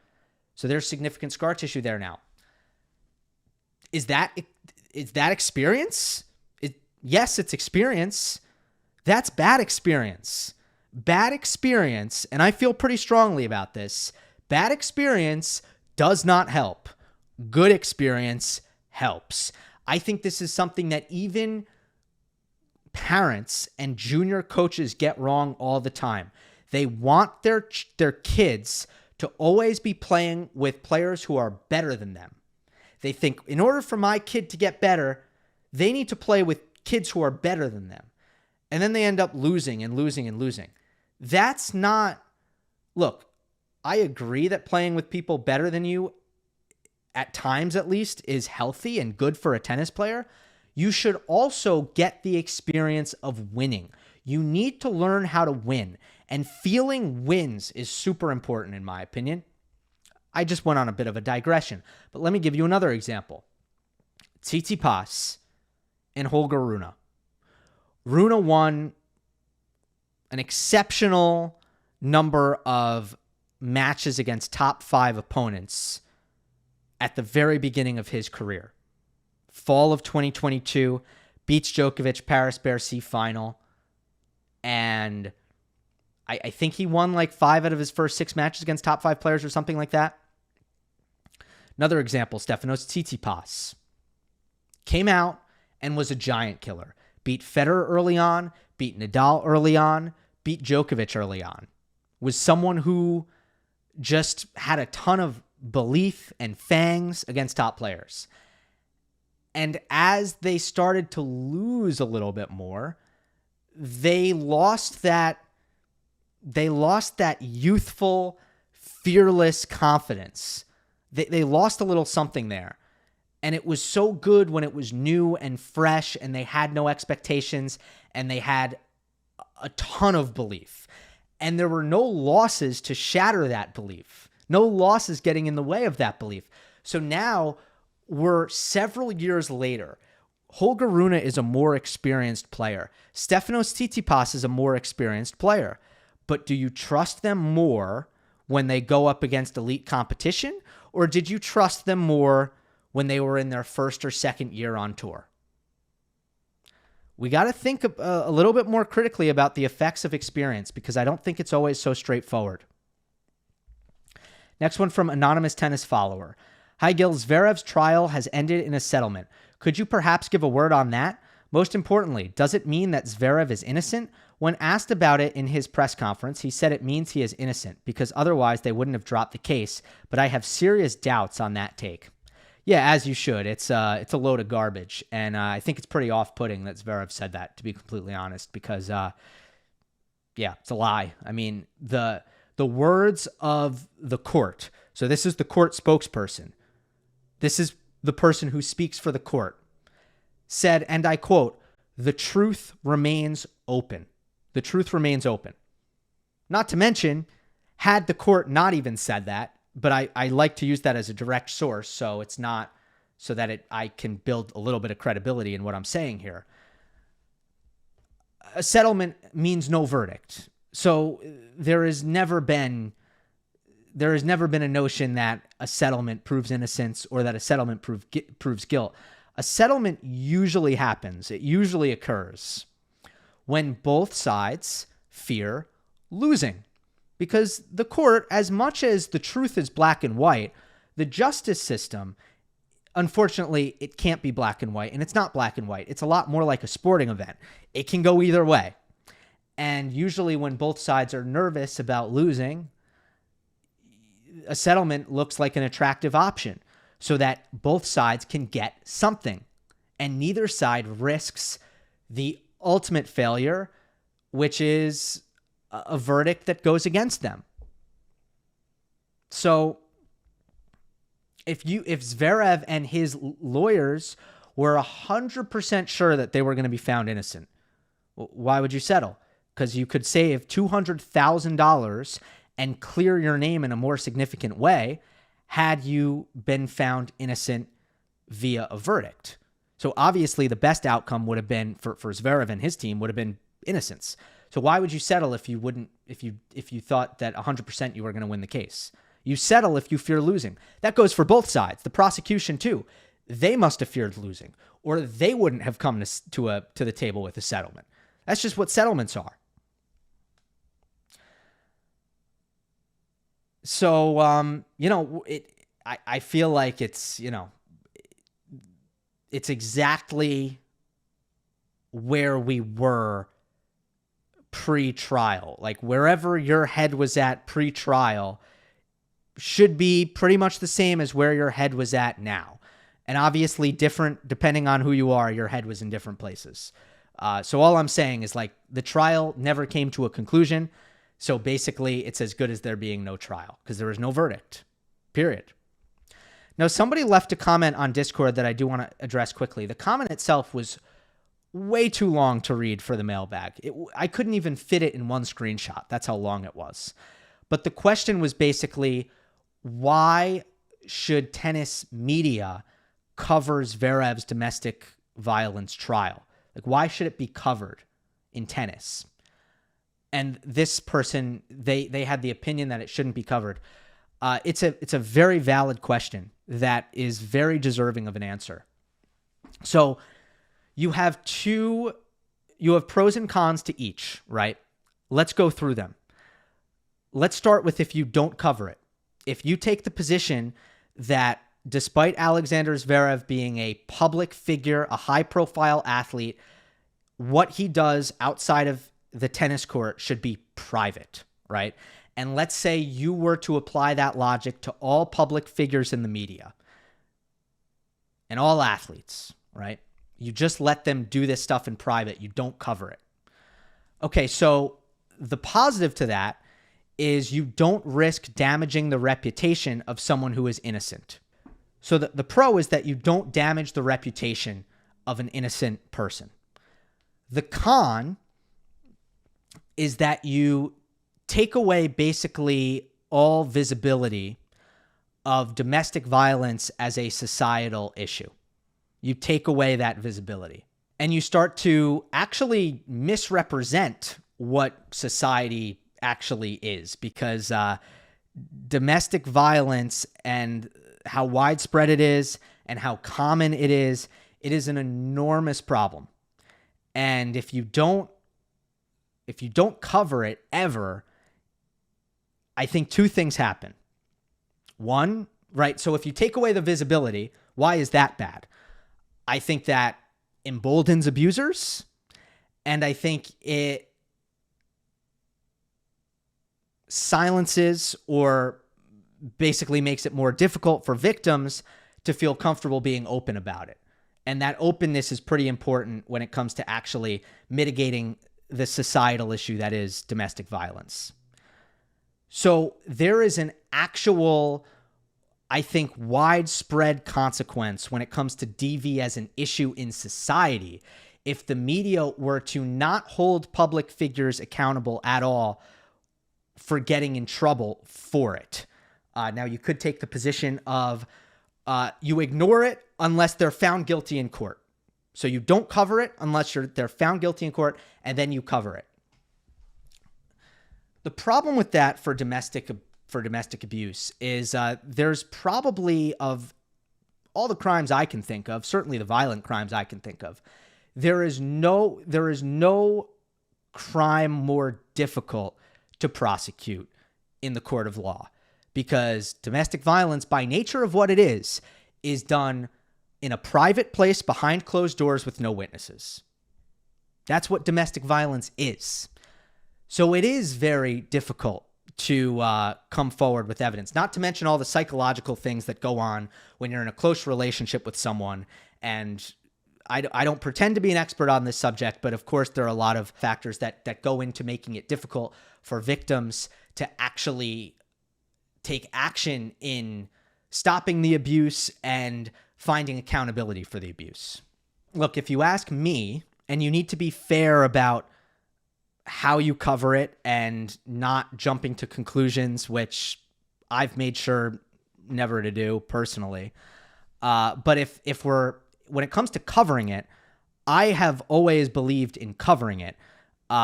So there's significant scar tissue there now. Is that experience? Yes, it's experience. That's bad experience. Bad experience, and I feel pretty strongly about this, bad experience does not help. Good experience helps. I think this is something that even parents and junior coaches get wrong all the time. They want their kids to always be playing with players who are better than them. They think in order for my kid to get better, they need to play with kids who are better than them. And then they end up losing and losing and losing. That's not... Look, I agree that playing with people better than you, at times at least, is healthy and good for a tennis player. You should also get the experience of winning. You need to learn how to win. And feeling wins is super important, in my opinion. I just went on a bit of a digression, but let me give you another example. Tsitsipas and Holger Rune. Rune won an exceptional number of matches against top 5 opponents at the very beginning of his career. Fall of 2022, beats Djokovic, Paris-Bercy final, and I think he won like 5 out of his first 6 matches against top 5 players or something like that. Another example, Stefanos Tsitsipas came out and was a giant killer. Beat Federer early on, beat Nadal early on, beat Djokovic early on. Was someone who just had a ton of belief and fangs against top players. And as they started to lose a little bit more, they lost that youthful, fearless confidence. They lost a little something there. And it was so good when it was new and fresh and they had no expectations and they had a ton of belief. And there were no losses to shatter that belief. No losses getting in the way of that belief. So now we're several years later. Holger Rune is a more experienced player. Stefanos Tsitsipas is a more experienced player. But do you trust them more when they go up against elite competition? Or did you trust them more when they were in their first or second year on tour? we got to think a little bit more critically about the effects of experience, because I don't think it's always so straightforward. Next one from anonymous tennis follower. Hi, Gill. Zverev's trial has ended in a settlement. Could you perhaps give a word on that? Most importantly, does it mean that Zverev is innocent? When asked about it in his press conference, he said it means he is innocent because otherwise they wouldn't have dropped the case, but I have serious doubts on that take. Yeah, as you should. It's a load of garbage, and I think it's pretty off-putting that Zverev said that, to be completely honest, because, yeah, it's a lie. I mean, the words of the court, so this is the court spokesperson, this is the person who speaks for the court, said, and I quote, "The truth remains open." The truth remains open. Not to mention, had the court not even said that, but I like to use that as a direct source, so it's not so that I can build a little bit of credibility in what I'm saying here. A settlement means no verdict. So there has never been a notion that a settlement proves innocence or that a settlement proves guilt. A settlement usually happens. It usually occurs when both sides fear losing. Because the court, as much as the truth is black and white, the justice system, unfortunately, it can't be black and white, and it's not black and white. It's a lot more like a sporting event. It can go either way. And usually when both sides are nervous about losing, a settlement looks like an attractive option so that both sides can get something. And neither side risks the ultimate failure, which is a verdict that goes against them. So if Zverev and his lawyers were 100% sure that they were going to be found innocent, why would you settle? Because you could save $200,000 and clear your name in a more significant way had you been found innocent via a verdict. So obviously the best outcome would have been for Zverev and his team would have been innocence. So why would you settle if you thought that 100% you were going to win the case? You settle if you fear losing. That goes for both sides. The prosecution too. They must have feared losing, or they wouldn't have come to the table with a settlement. That's just what settlements are. So I feel like it's exactly where we were pre-trial. Like wherever your head was at pre-trial should be pretty much the same as where your head was at now. And obviously different depending on who you are, your head was in different places. So all I'm saying is like the trial never came to a conclusion. So basically it's as good as there being no trial because there was no verdict, period. Now somebody left a comment on Discord that I do want to address quickly. The comment itself was way too long to read for the mailbag. I couldn't even fit it in one screenshot. That's how long it was. But the question was basically, why should tennis media cover Zverev's domestic violence trial? Like, why should it be covered in tennis? And this person, they had the opinion that it shouldn't be covered. It's a very valid question that is very deserving of an answer. So you have pros and cons to each, right? Let's go through them. Let's start with if you don't cover it. If you take the position that despite Alexander Zverev being a public figure, a high-profile athlete, what he does outside of the tennis court should be private, right? And let's say you were to apply that logic to all public figures in the media and all athletes, right? You just let them do this stuff in private. You don't cover it. Okay, so the positive to that is you don't risk damaging the reputation of someone who is innocent. So the pro is that you don't damage the reputation of an innocent person. The con is that you take away basically all visibility of domestic violence as a societal issue. You take away that visibility and you start to actually misrepresent what society actually is, because domestic violence and how widespread it is and how common it is an enormous problem. And if you don't cover it ever, I think two things happen. One, right? So if you take away the visibility, why is that bad? I think that emboldens abusers, and I think it silences or basically makes it more difficult for victims to feel comfortable being open about it. And that openness is pretty important when it comes to actually mitigating the societal issue that is domestic violence. So there is an actual, I think, widespread consequence when it comes to DV as an issue in society if the media were to not hold public figures accountable at all for getting in trouble for it. Now, you could take the position of you ignore it unless they're found guilty in court. So you don't cover it unless they're found guilty in court, and then you cover it. The problem with that for domestic abuse is there's probably, of all the crimes I can think of, certainly the violent crimes I can think of, there is no crime more difficult to prosecute in the court of law, because domestic violence, by nature of what it is done in a private place behind closed doors with no witnesses. That's what domestic violence is. So it is very difficult to come forward with evidence, not to mention all the psychological things that go on when you're in a close relationship with someone. And I don't pretend to be an expert on this subject, but of course there are a lot of factors that go into making it difficult for victims to actually take action in stopping the abuse and finding accountability for the abuse. Look, if you ask me, and you need to be fair about how you cover it and not jumping to conclusions, which I've made sure never to do personally. But when it comes to covering it, I have always believed in covering it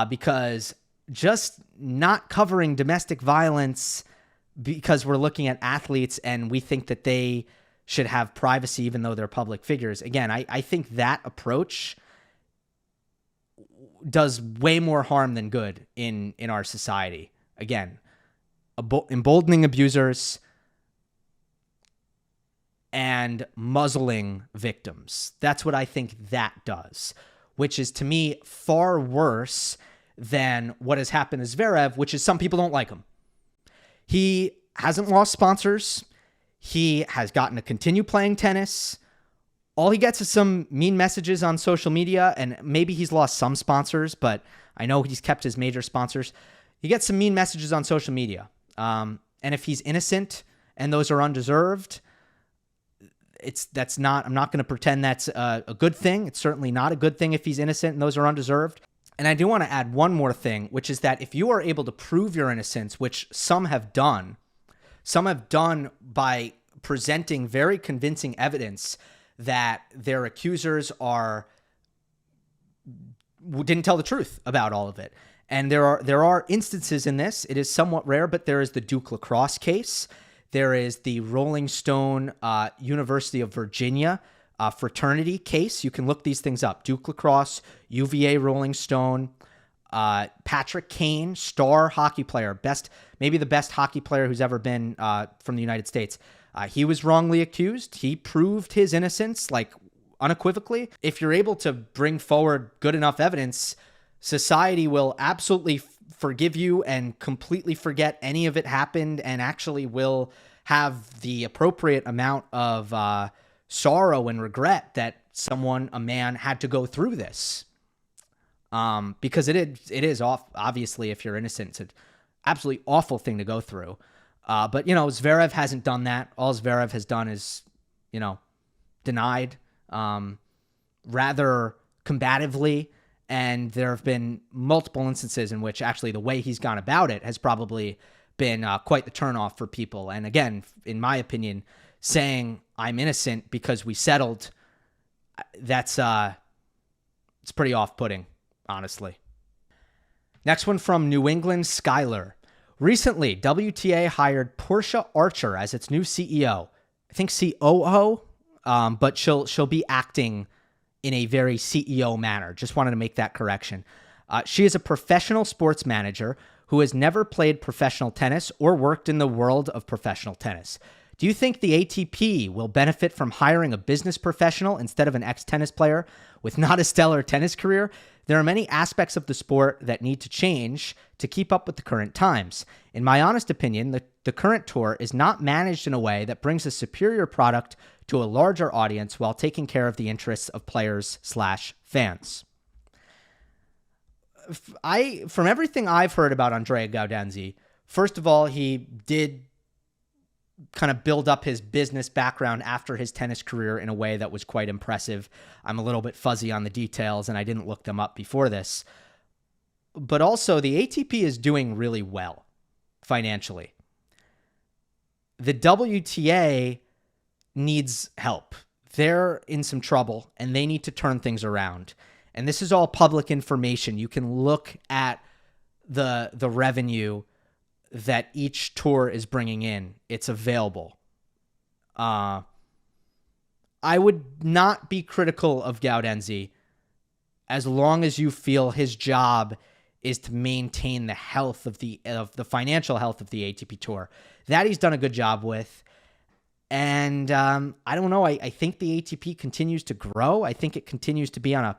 because just not covering domestic violence because we're looking at athletes and we think that they should have privacy even though they're public figures. Again, I think that approach does way more harm than good in our society. Again, emboldening abusers and muzzling victims. That's what I think that does, which is, to me, far worse than what has happened to Zverev, which is some people don't like him. He hasn't lost sponsors. He has gotten to continue playing tennis. All he gets is some mean messages on social media, and maybe he's lost some sponsors, but I know he's kept his major sponsors. He gets some mean messages on social media. And if he's innocent and those are undeserved, I'm not going to pretend that's a good thing. It's certainly not a good thing if he's innocent and those are undeserved. And I do want to add one more thing, which is that if you are able to prove your innocence, which some have done by presenting very convincing evidence that their accusers didn't tell the truth about all of it. And there are instances in this. It is somewhat rare, but there is the Duke lacrosse case. There is the Rolling Stone University of Virginia fraternity case. You can look these things up. Duke lacrosse, UVA Rolling Stone, Patrick Kane, star hockey player, maybe the best hockey player who's ever been from the United States. He was wrongly accused. He proved his innocence, unequivocally. If you're able to bring forward good enough evidence, society will absolutely forgive you and completely forget any of it happened, and actually will have the appropriate amount of sorrow and regret that a man had to go through this. Because it is obviously, if you're innocent, it's an absolutely awful thing to go through. But, Zverev hasn't done that. All Zverev has done is, denied rather combatively. And there have been multiple instances in which actually the way he's gone about it has probably been quite the turnoff for people. And again, in my opinion, saying I'm innocent because we settled, it's pretty off-putting, honestly. Next one from New England Skylar. Recently, WTA hired Portia Archer as its new CEO. I think COO, but she'll be acting in a very CEO manner. Just wanted to make that correction. She is a professional sports manager who has never played professional tennis or worked in the world of professional tennis. Do you think the ATP will benefit from hiring a business professional instead of an ex-tennis player with not a stellar tennis career? There are many aspects of the sport that need to change to keep up with the current times. In my honest opinion, the current tour is not managed in a way that brings a superior product to a larger audience while taking care of the interests of players/fans. From everything I've heard about Andrea Gaudenzi, first of all, he did kind of build up his business background after his tennis career in a way that was quite impressive. I'm a little bit fuzzy on the details, and I didn't look them up before this. But also, the ATP is doing really well financially. The WTA needs help. They're in some trouble, and they need to turn things around. And this is all public information. You can look at the revenue that each tour is bringing in. It's available. I would not be critical of Gaudenzi as long as you feel his job is to maintain the health of the financial health of the ATP Tour. That he's done a good job with. And I don't know. I think the ATP continues to grow. I think it continues to be on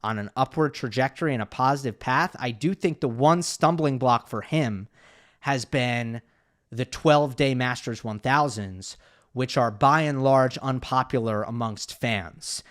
an upward trajectory and a positive path. I do think the one stumbling block for him has been the 12-day Masters 1000s, which are by and large unpopular amongst fans.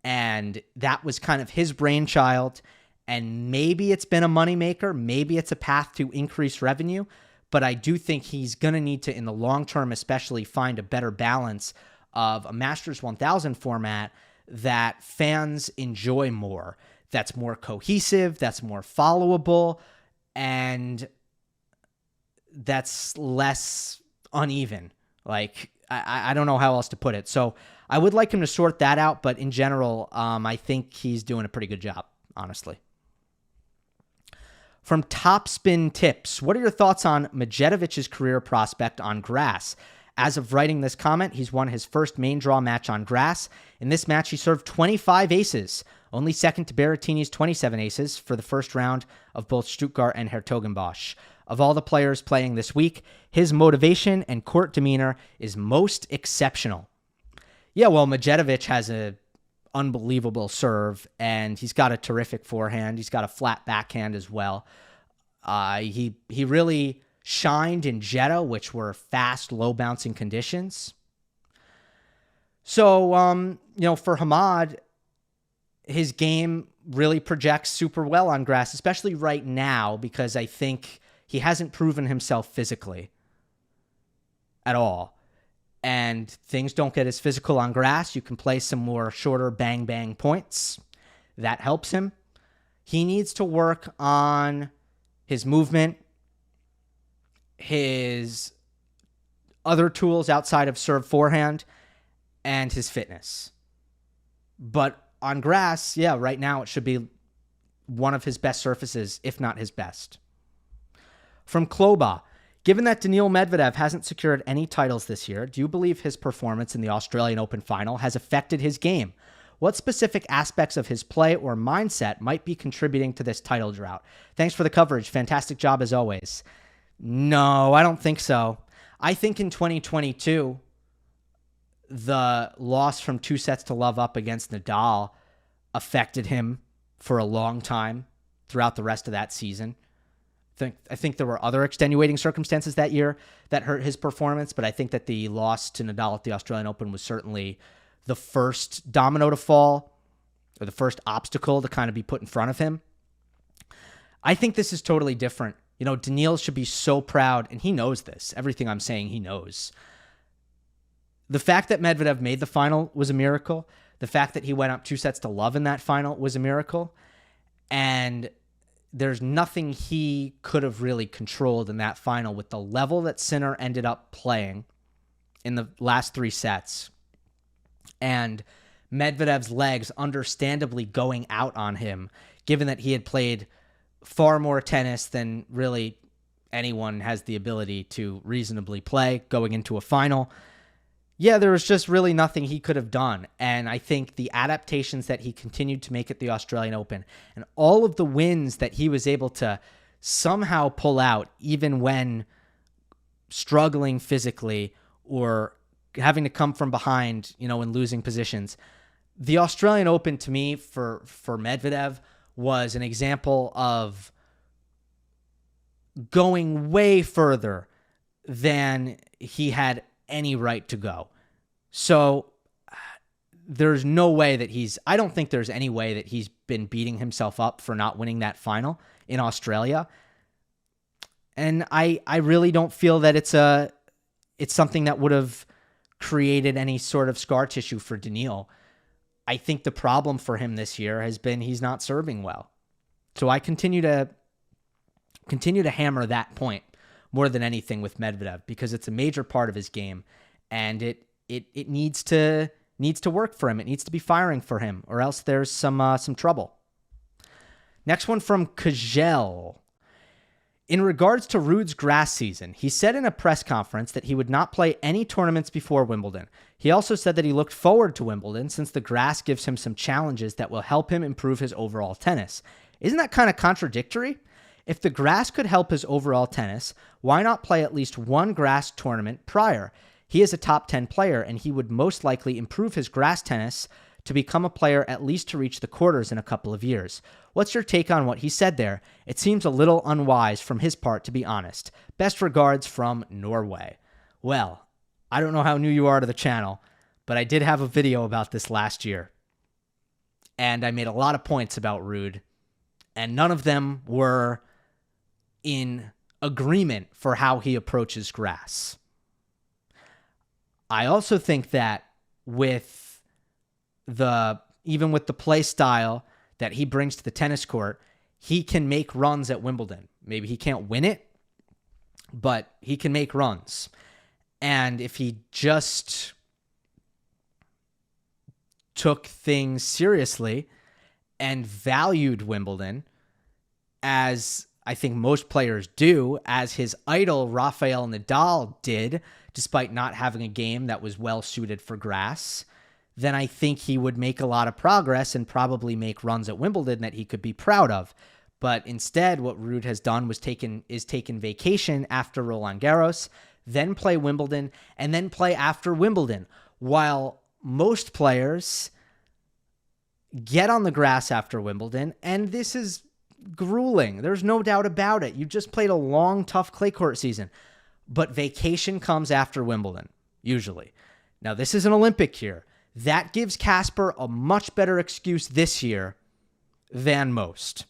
And that was kind of his brainchild. And maybe it's been a moneymaker. Maybe it's a path to increase revenue. But I do think he's going to need to, in the long term especially, find a better balance of a Masters 1000 format that fans enjoy more, that's more cohesive, that's more followable, and that's less uneven. Like, I don't know how else to put it. So I would like him to sort that out, but in general, I think he's doing a pretty good job, honestly. From Topspin Tips, what are your thoughts on Medjedovic's career prospect on grass? As of writing this comment, he's won his first main draw match on grass. In this match, he served 25 aces, only second to Berrettini's 27 aces for the first round of both Stuttgart and Hertogenbosch. Of all the players playing this week, his motivation and court demeanor is most exceptional. Yeah, well, Medjedovic has an unbelievable serve, and he's got a terrific forehand. He's got a flat backhand as well. He really shined in Jeddah, which were fast, low-bouncing conditions. So, for Hamad, his game really projects super well on grass, especially right now, because I think he hasn't proven himself physically at all. And things don't get as physical on grass. You can play some more shorter bang-bang points. That helps him. He needs to work on his movement, his other tools outside of serve forehand, and his fitness. But on grass, yeah, right now it should be one of his best surfaces, if not his best. From Kloba, given that Daniil Medvedev hasn't secured any titles this year, do you believe his performance in the Australian Open final has affected his game? What specific aspects of his play or mindset might be contributing to this title drought? Thanks for the coverage. Fantastic job as always. No, I don't think so. I think in 2022, the loss from 2-0 up against Nadal affected him for a long time throughout the rest of that season. I think there were other extenuating circumstances that year that hurt his performance, but I think that the loss to Nadal at the Australian Open was certainly the first domino to fall, or the first obstacle to kind of be put in front of him. I think this is totally different. Daniil should be so proud, and he knows this. Everything I'm saying, he knows. The fact that Medvedev made the final was a miracle. The fact that he went up 2-0 in that final was a miracle. And there's nothing he could have really controlled in that final with the level that Sinner ended up playing in the last 3 sets. And Medvedev's legs understandably going out on him, given that he had played far more tennis than really anyone has the ability to reasonably play going into a final. Yeah, there was just really nothing he could have done. And I think the adaptations that he continued to make at the Australian Open and all of the wins that he was able to somehow pull out, even when struggling physically or having to come from behind, in losing positions. The Australian Open, to me, for Medvedev, was an example of going way further than he had any right to go. So there's no way that I don't think there's any way that he's been beating himself up for not winning that final in Australia. And I really don't feel that it's something that would have created any sort of scar tissue for Daniil. I think the problem for him this year has been he's not serving well. So I continue to hammer that point more than anything with Medvedev, because it's a major part of his game, and it needs to work for him. It needs to be firing for him, or else there's some trouble. Next one from Kajel. In regards to Ruud's grass season, he said in a press conference that he would not play any tournaments before Wimbledon. He also said that he looked forward to Wimbledon since the grass gives him some challenges that will help him improve his overall tennis. Isn't that kind of contradictory? If the grass could help his overall tennis, why not play at least one grass tournament prior? He is a top 10 player, and he would most likely improve his grass tennis to become a player at least to reach the quarters in a couple of years. What's your take on what he said there? It seems a little unwise from his part, to be honest. Best regards from Norway. Well, I don't know how new you are to the channel, but I did have a video about this last year. And I made a lot of points about Ruud, and none of them were in agreement for how he approaches grass. I also think that even with the play style that he brings to the tennis court, he can make runs at Wimbledon. Maybe he can't win it, but he can make runs. And if he just took things seriously and valued Wimbledon, as I think most players do, as his idol Rafael Nadal did, despite not having a game that was well suited for grass, then I think he would make a lot of progress and probably make runs at Wimbledon that he could be proud of. But instead, what Ruud has done was taken vacation after Roland Garros, then play Wimbledon, and then play after Wimbledon, while most players get on the grass after Wimbledon, and this is grueling. There's no doubt about it. You just played a long, tough clay court season. But vacation comes after Wimbledon, usually. Now, this is an Olympic year. That gives Casper a much better excuse this year than most,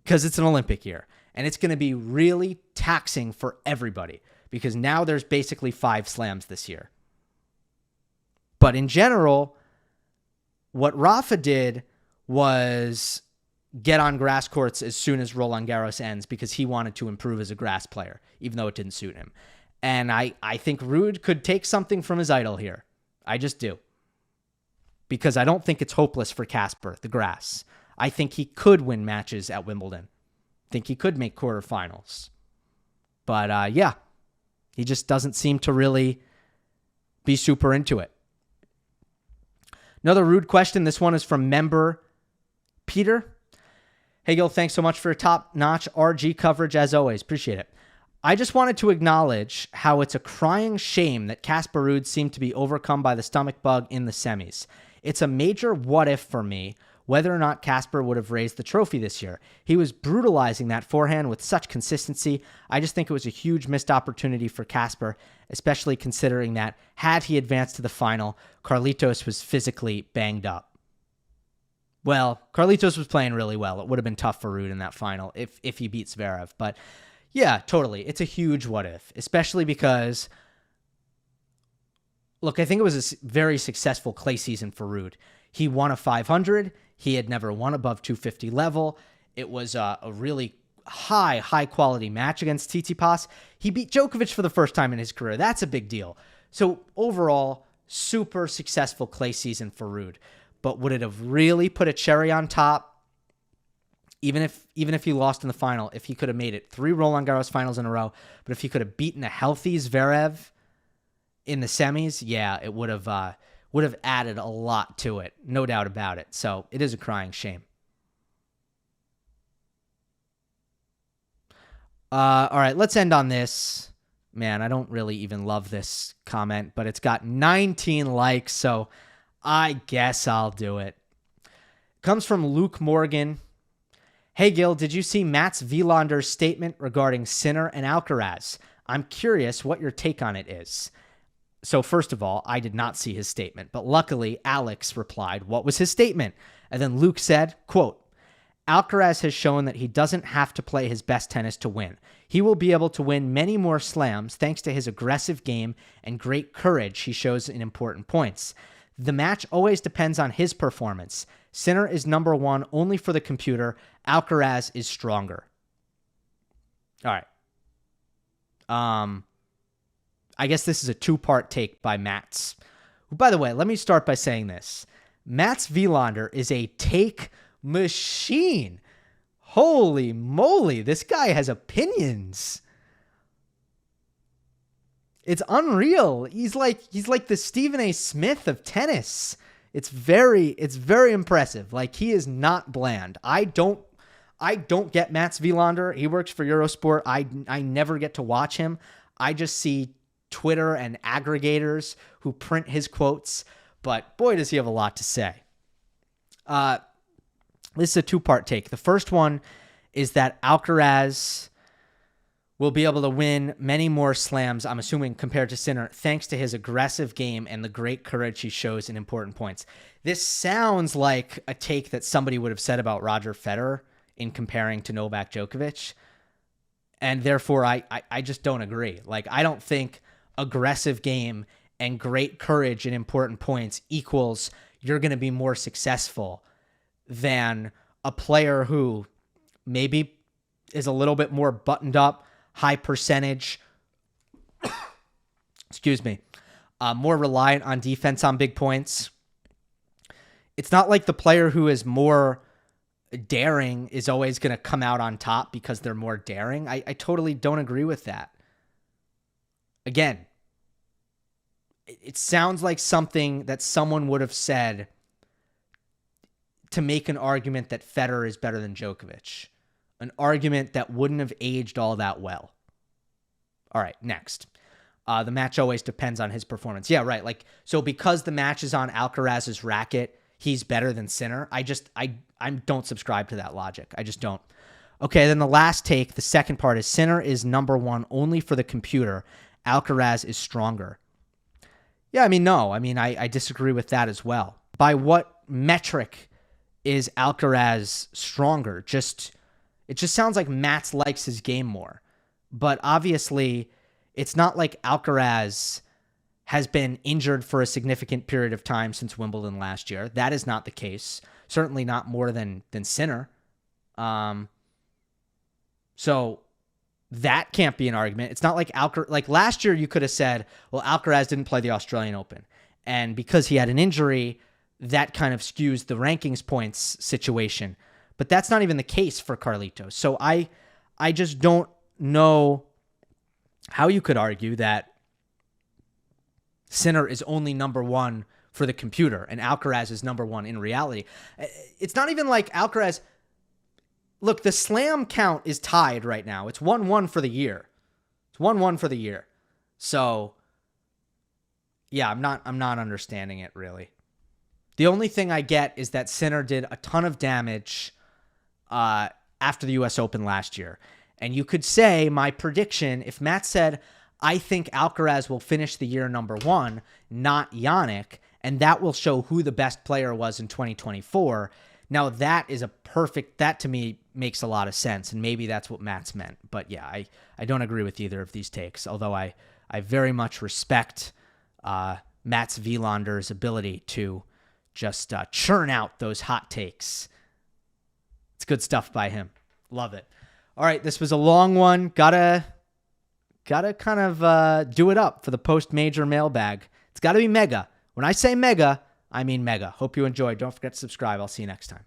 because it's an Olympic year. And it's going to be really taxing for everybody, because now there's basically 5 slams this year. But in general, what Rafa did was get on grass courts as soon as Roland Garros ends, because he wanted to improve as a grass player, even though it didn't suit him. And I think Ruud could take something from his idol here. I just do. Because I don't think it's hopeless for Casper, the grass. I think he could win matches at Wimbledon. I think he could make quarterfinals. But yeah, he just doesn't seem to really be super into it. Another Ruud question. This one is from member Peter. Hey, Gil, thanks so much for your top-notch RG coverage, as always. Appreciate it. I just wanted to acknowledge how it's a crying shame that Casper Ruud seemed to be overcome by the stomach bug in the semis. It's a major what-if for me, whether or not Casper would have raised the trophy this year. He was brutalizing that forehand with such consistency. I just think it was a huge missed opportunity for Casper, especially considering that had he advanced to the final, Carlitos was physically banged up. Well, Carlitos was playing really well. It would have been tough for Ruud in that final if he beat Zverev. But yeah, totally. It's a huge what if, especially because, look, I think it was a very successful clay season for Ruud. He won a 500. He had never won above 250 level. It was a really high quality match against Tsitsipas. He beat Djokovic for the first time in his career. That's a big deal. So overall, super successful clay season for Ruud. But would it have really put a cherry on top, even if he lost in the final, if he could have made it 3 Roland Garros finals in a row, but if he could have beaten a healthy Zverev in the semis, yeah, it would have added a lot to it, no doubt about it. So it is a crying shame. All right, let's end on this. Man, I don't really even love this comment, but it's got 19 likes, so I guess I'll do it. Comes from Luke Morgan. Hey, Gill, did you see Mats Wilander's statement regarding Sinner and Alcaraz? I'm curious what your take on it is. So first of all, I did not see his statement, but luckily Alex replied, what was his statement? And then Luke said, quote, Alcaraz has shown that he doesn't have to play his best tennis to win. He will be able to win many more slams thanks to his aggressive game and great courage he shows in important points. The match always depends on his performance. Sinner is number one only for the computer. Alcaraz is stronger. All right. I guess this is a two-part take by Mats. By the way, let me start by saying this. Mats Wilander is a take machine. Holy moly, this guy has opinions. It's unreal. He's like the Stephen A. Smith of tennis. It's very impressive. Like, he is not bland. I don't get Mats Wilander. He works for Eurosport. I never get to watch him. I just see Twitter and aggregators who print his quotes, but boy, does he have a lot to say. This is a two-part take. The first one is that Alcaraz will be able to win many more slams, I'm assuming, compared to Sinner, thanks to his aggressive game and the great courage he shows in important points. This sounds like a take that somebody would have said about Roger Federer in comparing to Novak Djokovic, and therefore I just don't agree. Like, I don't think aggressive game and great courage in important points equals you're going to be more successful than a player who maybe is a little bit more buttoned up, high percentage, excuse me, more reliant on defense on big points. It's not like the player who is more daring is always going to come out on top because they're more daring. I totally don't agree with that. Again, it sounds like something that someone would have said to make an argument that Federer is better than Djokovic. An argument that wouldn't have aged all that well. All right, next. The match always depends on his performance. Yeah, right. Like, so because the match is on Alcaraz's racket, he's better than Sinner. I don't subscribe to that logic. I just don't. Okay, then the last take, the second part is Sinner is number one only for the computer. Alcaraz is stronger. Yeah, I mean, no. I mean, I disagree with that as well. By what metric is Alcaraz stronger? It just sounds like Mats likes his game more. But obviously, it's not like Alcaraz has been injured for a significant period of time since Wimbledon last year. That is not the case. Certainly not more than Sinner. So that can't be an argument. It's not like like last year you could have said, well, Alcaraz didn't play the Australian Open. And because he had an injury, that kind of skews the rankings points situation. But that's not even the case for Carlitos. So I just don't know how you could argue that Sinner is only number one for the computer and Alcaraz is number one in reality. It's not even like Alcaraz. Look, the slam count is tied right now. It's 1-1 for the year. It's 1-1 for the year. So yeah, I'm not understanding it really. The only thing I get is that Sinner did a ton of damage after the U.S. Open last year. And you could say my prediction, if Matt said, I think Alcaraz will finish the year number one, not Jannik, and that will show who the best player was in 2024. Now that to me makes a lot of sense, and maybe that's what Matt's meant. But yeah, I don't agree with either of these takes, although I very much respect Mats Wilander's ability to just churn out those hot takes. It's good stuff by him. Love it. All right, this was a long one. Gotta kind of do it up for the post-major mailbag. It's got to be mega. When I say mega, I mean mega. Hope you enjoyed. Don't forget to subscribe. I'll see you next time.